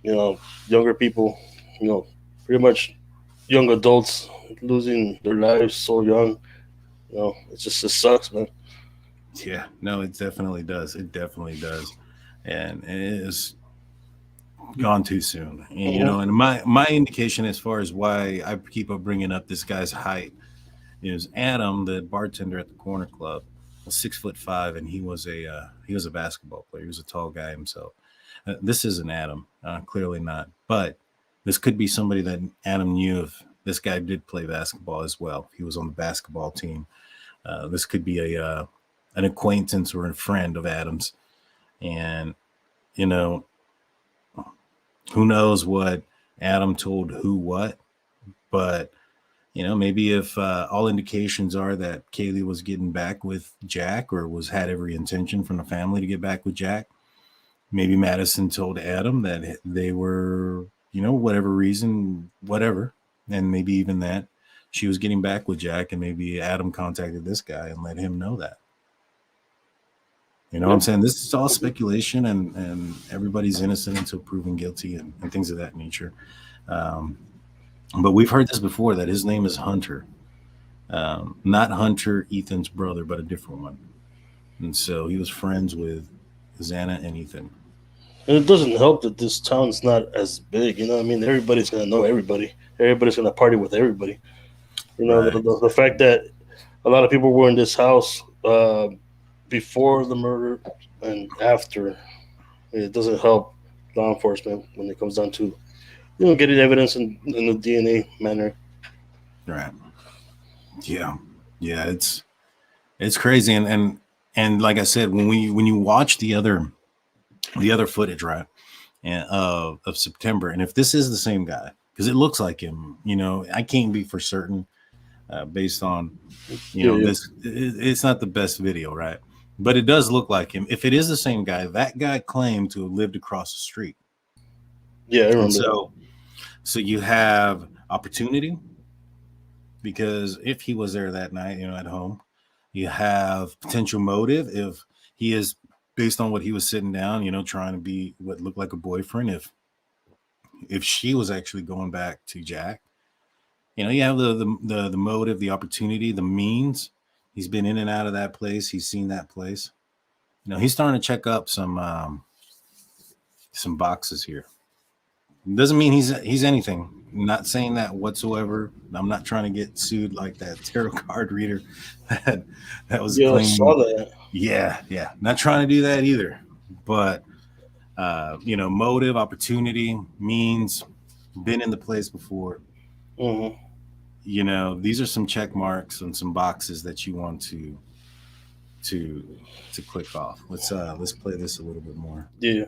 younger people, pretty much young adults losing their lives so young. It sucks, man. Yeah, no, it definitely does. It definitely does. And it is gone too soon. And, and my indication as far as why I keep on bringing up this guy's height is Adam, the bartender at the corner club, was 6'5", and he was a basketball player. He was a tall guy himself. This isn't Adam, clearly not. But this could be somebody that Adam knew if this guy did play basketball as well. He was on the basketball team. This could be an acquaintance or a friend of Adam's. And, who knows what Adam told who what. But, maybe if all indications are that Kaylee was getting back with Jack or had every intention from the family to get back with Jack, maybe Madison told Adam that they were, whatever reason, whatever. And maybe even that she was getting back with Jack, and maybe Adam contacted this guy and let him know that. What I'm saying? This is all speculation, and everybody's innocent until proven guilty and things of that nature. But we've heard this before, that his name is Hunter. Not Hunter, Ethan's brother, but a different one. And so he was friends with Xana and Ethan. And it doesn't help that this town's not as big. I mean, everybody's going to know everybody. Everybody's going to party with everybody. Right. The fact that a lot of people were in this house before the murder and after, it doesn't help law enforcement when it comes down to getting evidence in the DNA manner. Right. Yeah. It's crazy, and like I said, when you watch the other footage, right, of September, and if this is the same guy, because it looks like him, I can't be for certain based on this. It's not the best video, right? But it does look like him. If it is the same guy, that guy claimed to have lived across the street. Yeah, I remember. So you have opportunity, because if he was there that night, at home, you have potential motive. If he is, based on what he was sitting down, trying to be what looked like a boyfriend. If she was actually going back to Jack, you have the motive, the opportunity, the means. He's been in and out of that place. He's seen that place. He's starting to check up some boxes here. Doesn't mean he's anything. I'm not saying that whatsoever. I'm not trying to get sued like that tarot card reader that was claiming. I saw that. Yeah. Not trying to do that either. But motive, opportunity, means, been in the place before. Mm-hmm. you know, these are some check marks and some boxes that you want to click off. Let's play this a little bit more. Yeah.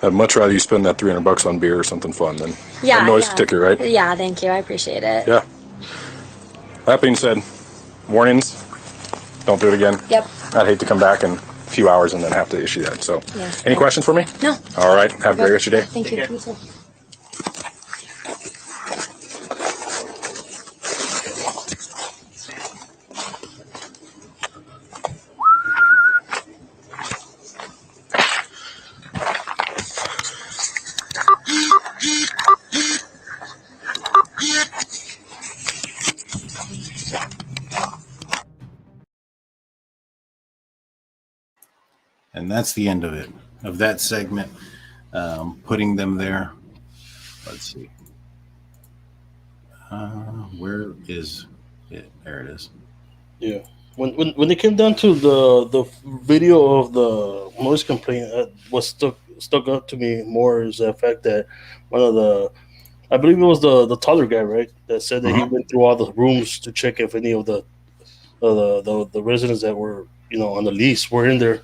I'd much rather you spend that $300 on beer or something fun than Yeah, a noise yeah. ticket, right? Yeah, thank you. I appreciate it. Yeah. That being said, warnings. Don't do it again. Yep. I'd hate to come back in a few hours and then have to issue that. So, Yeah. any questions for me? No. All right. Have a great rest of your day. Thank you. You too. And that's the end of it, of that segment. Putting them there. Let's see. Where is it? There it is. Yeah. When it came down to the video of the noise complaint, what stuck out to me more is the fact that one of the, I believe it was the taller guy, right, that said that he went through all the rooms to check if any of the residents that were, you know, on the lease were in there,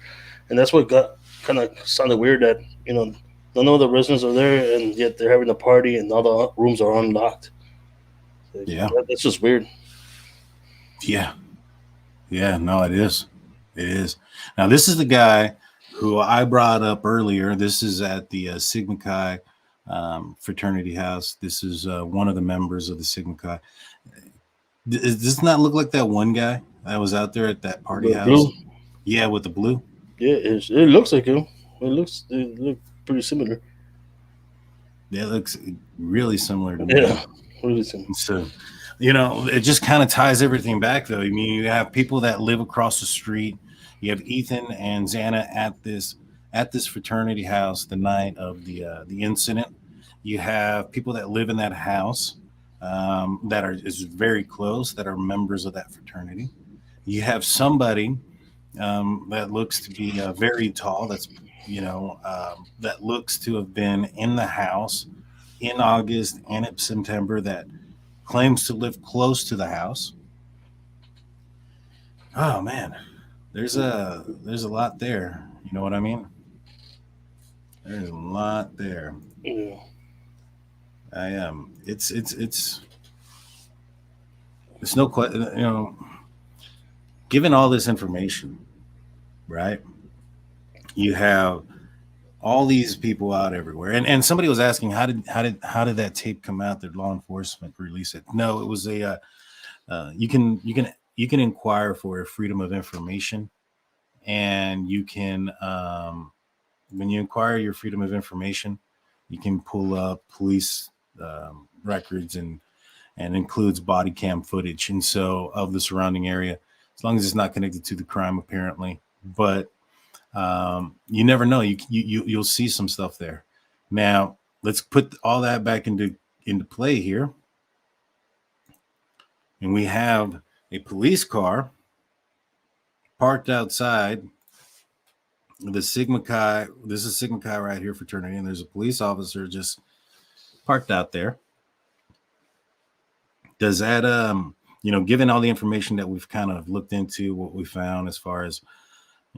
and that's what got kind of sounded weird, that, you know, none of the residents are there and yet they're having a party and all the rooms are unlocked. Yeah, that's just weird. Yeah, no, it is. It is. Now, this is the guy who I brought up earlier. This is at the Sigma Chi fraternity house. This is one of the members of the Sigma Chi. Does this not look like that one guy that was out there at that party The house? blue? Yeah, with the blue. Yeah, it looks like him. It look pretty similar. Yeah, it looks really similar to me. Yeah, really similar. So, you know, it just kind of ties everything back, though. I mean, you have people that live across the street. You have Ethan and Xana at this fraternity house the night of the incident. You have people that live in that house that is very close, that are members of that fraternity. You have somebody that looks to be very tall. That's, you know, that looks to have been in the house in August and in September, that claims to live close to the house. Oh man, there's a lot there. You know what I mean? There's a lot there. Yeah. I am. It's no question. You know, given all this information, right? You have all these people out everywhere, and somebody was asking how did that tape come out? Did law enforcement release it? No, it was a you can inquire for a freedom of information, and you can when you inquire your freedom of information, you can pull up police records and includes body cam footage, and so of the surrounding area, as long as it's not connected to the crime, apparently. But you never know. You'll see some stuff there. Now let's put all that back into play here, and we have a police car parked outside the Sigma Chi. This is Sigma Chi right here, fraternity, and there's a police officer just parked out there. Does that you know, given all the information that we've kind of looked into, what we found as far as,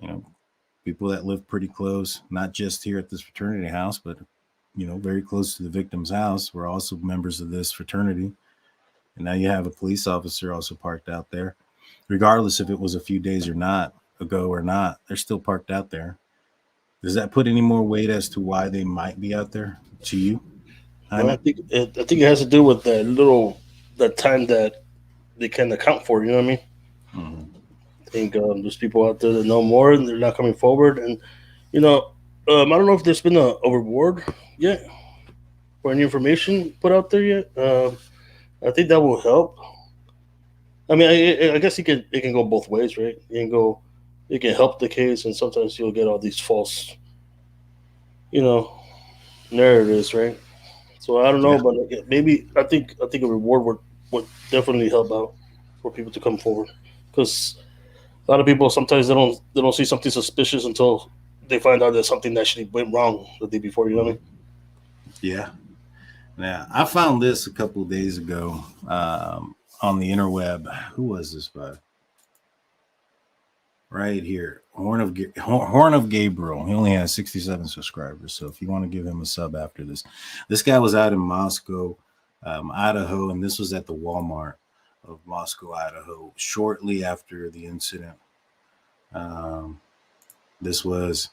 you know, people that live pretty close, not just here at this fraternity house, but, you know, very close to the victim's house, we're also members of this fraternity. And now you have a police officer also parked out there, regardless if it was a few days ago or not, they're still parked out there. Does that put any more weight as to why they might be out there to you? Well, I think it has to do with that time that they can account for. You know what I mean? Mm-hmm. I think there's people out there that know more and they're not coming forward. And, you know, I don't know if there's been a reward yet or any information put out there yet. I think that will help. I mean, I guess it can go both ways, right? It can help the case, and sometimes you'll get all these false, you know, narratives, right? So I don't know, but maybe I think a reward would definitely help out for people to come forward, because A lot of people sometimes they don't see something suspicious until they find out that something actually went wrong the day before. You know what I mean? Yeah. Now, I found this a couple of days ago on the interweb. Who was this by? Right here, Horn of Gabriel. He only has 67 subscribers, so if you want to give him a sub after this guy was out in Moscow, Idaho, and this was at the Walmart of Moscow, Idaho, shortly after the incident. This was,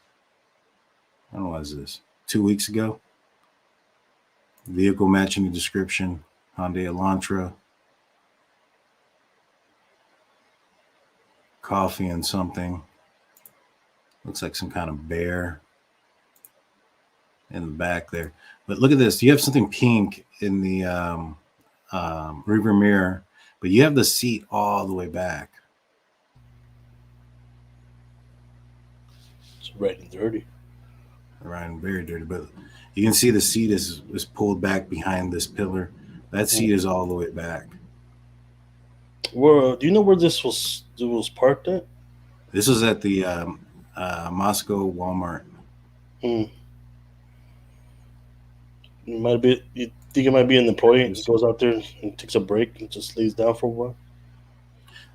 when was this? 2 weeks ago. Vehicle matching the description, Hyundai Elantra. Coffee and something. Looks like some kind of bear in the back there. But look at this. You have something pink in the rearview mirror, but you have the seat all the way back. It's red and dirty. Right, and very dirty. But you can see the seat is pulled back behind this pillar. That seat is all the way back. Do you know where this was parked at? This was at the Moscow Walmart. It might be. You think it might be an employee and goes out there and takes a break and just lays down for a while?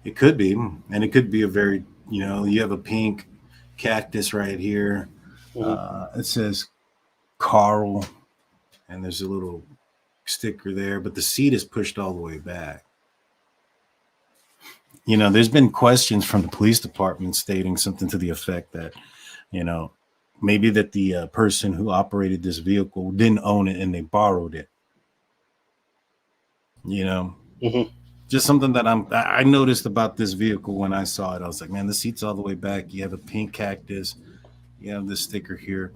It could be, and it could be a very, you have a pink cactus right here. It says Carl, and there's a little sticker there, but the seat is pushed all the way back. There's been questions from the police department stating something to the effect that, maybe that the person who operated this vehicle didn't own it and they borrowed it. Just something that I noticed about this vehicle when I saw it. I was like, man, the seat's all the way back. You have a pink cactus. You have this sticker here.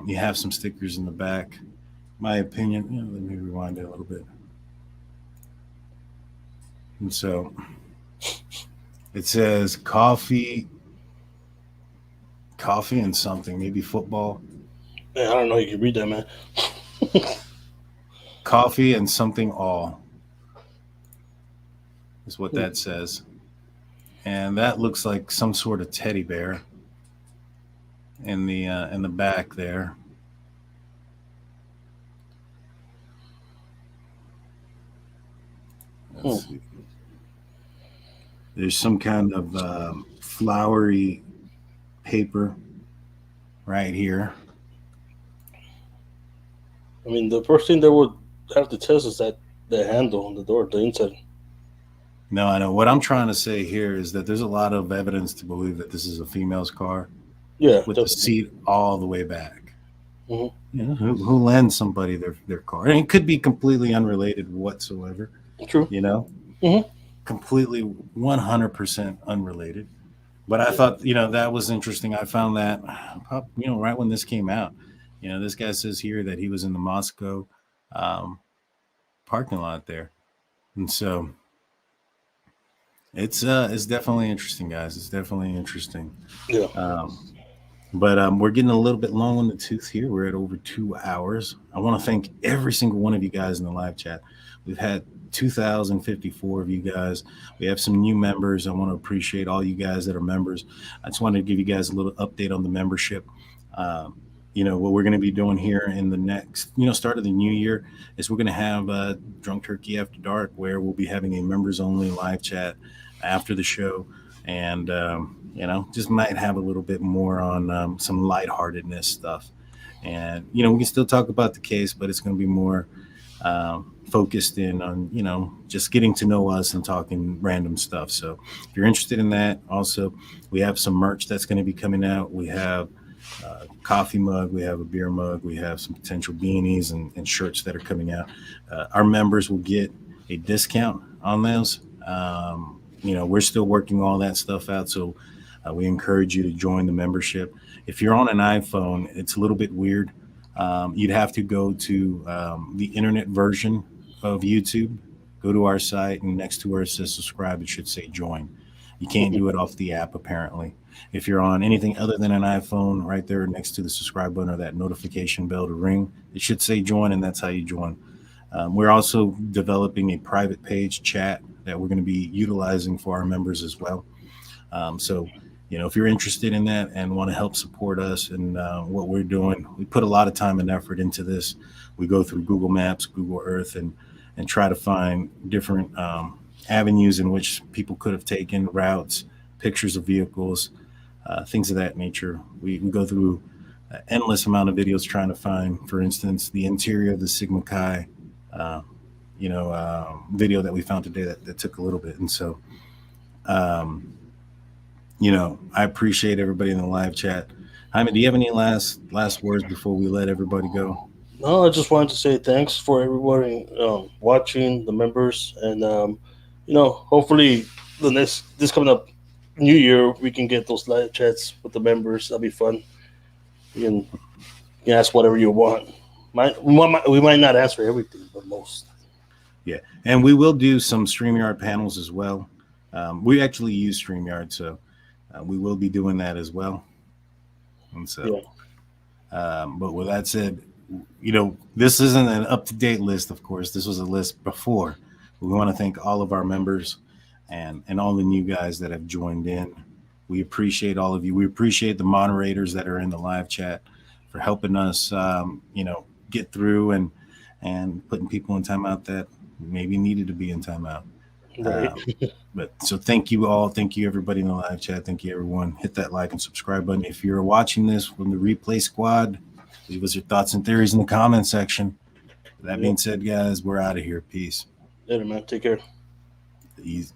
You have some stickers in the back. My opinion, let me rewind it a little bit. And so it says coffee and something, maybe football. Man, I don't know. You can read that, man. Coffee and something all is what that says. And that looks like some sort of teddy bear in the back there. Let's see. There's some kind of flowery paper right here. I mean, the first thing they would have to test is that the handle on the door, the inside. No, I know. What I'm trying to say here is that there's a lot of evidence to believe that this is a female's car. Yeah, with the seat all the way back. Mm-hmm. Who lends somebody their car? And it could be completely unrelated whatsoever. True. Completely 100% unrelated. But I thought, that was interesting. I found that, right when this came out. This guy says here that he was in the Moscow parking lot there. And so it's definitely interesting, guys. It's definitely interesting. Yeah. But we're getting a little bit long on the tooth here. We're at over 2 hours. I want to thank every single one of you guys in the live chat. We've had 2,054 of you guys. We have some new members. I want to appreciate all you guys that are members. I just wanted to give you guys a little update on the membership. What we're going to be doing here in the next, start of the new year is we're going to have Drunk Turkey After Dark, where we'll be having a members only live chat after the show. And, just might have a little bit more on some lightheartedness stuff. And, we can still talk about the case, but it's going to be more focused in on, just getting to know us and talking random stuff. So if you're interested in that, also, we have some merch that's going to be coming out. We have a coffee mug, we have a beer mug, we have some potential beanies and shirts that are coming out. Our members will get a discount on those. We're still working all that stuff out. So we encourage you to join the membership. If you're on an iPhone, it's a little bit weird. You'd have to go to the internet version of YouTube, go to our site, and next to where it says subscribe, it should say join. You can't do it off the app, apparently. If you're on anything other than an iPhone, right there next to the subscribe button or that notification bell to ring, it should say join, and that's how you join. We're also developing a private page chat that we're going to be utilizing for our members as well. So, if you're interested in that and want to help support us and what we're doing, we put a lot of time and effort into this. We go through Google Maps, Google Earth, and try to find different avenues in which people could have taken, routes, pictures of vehicles, things of that nature. We go through an endless amount of videos trying to find, for instance, the interior of the Sigma Chi, video that we found today that took a little bit. And so, I appreciate everybody in the live chat. Jaime, do you have any last words before we let everybody go? No, I just wanted to say thanks for everybody watching, the members, and hopefully this coming up New Year we can get those live chats with the members. That'll be fun. You can ask whatever you want. We might not answer everything, but most. Yeah, and we will do some StreamYard panels as well. We actually use StreamYard, so we will be doing that as well. And so, but with that said, this isn't an up-to-date list, of course. This was a list before. We want to thank all of our members and all the new guys that have joined in. We appreciate all of you. We appreciate the moderators that are in the live chat for helping us, get through and putting people in timeout that maybe needed to be in timeout. Right. But so thank you all. Thank you, everybody in the live chat. Thank you, everyone. Hit that like and subscribe button. If you're watching this from the replay squad, leave us your thoughts and theories in the comment section. That being said, guys, we're out of here. Peace. Later, man. Take care. Easy.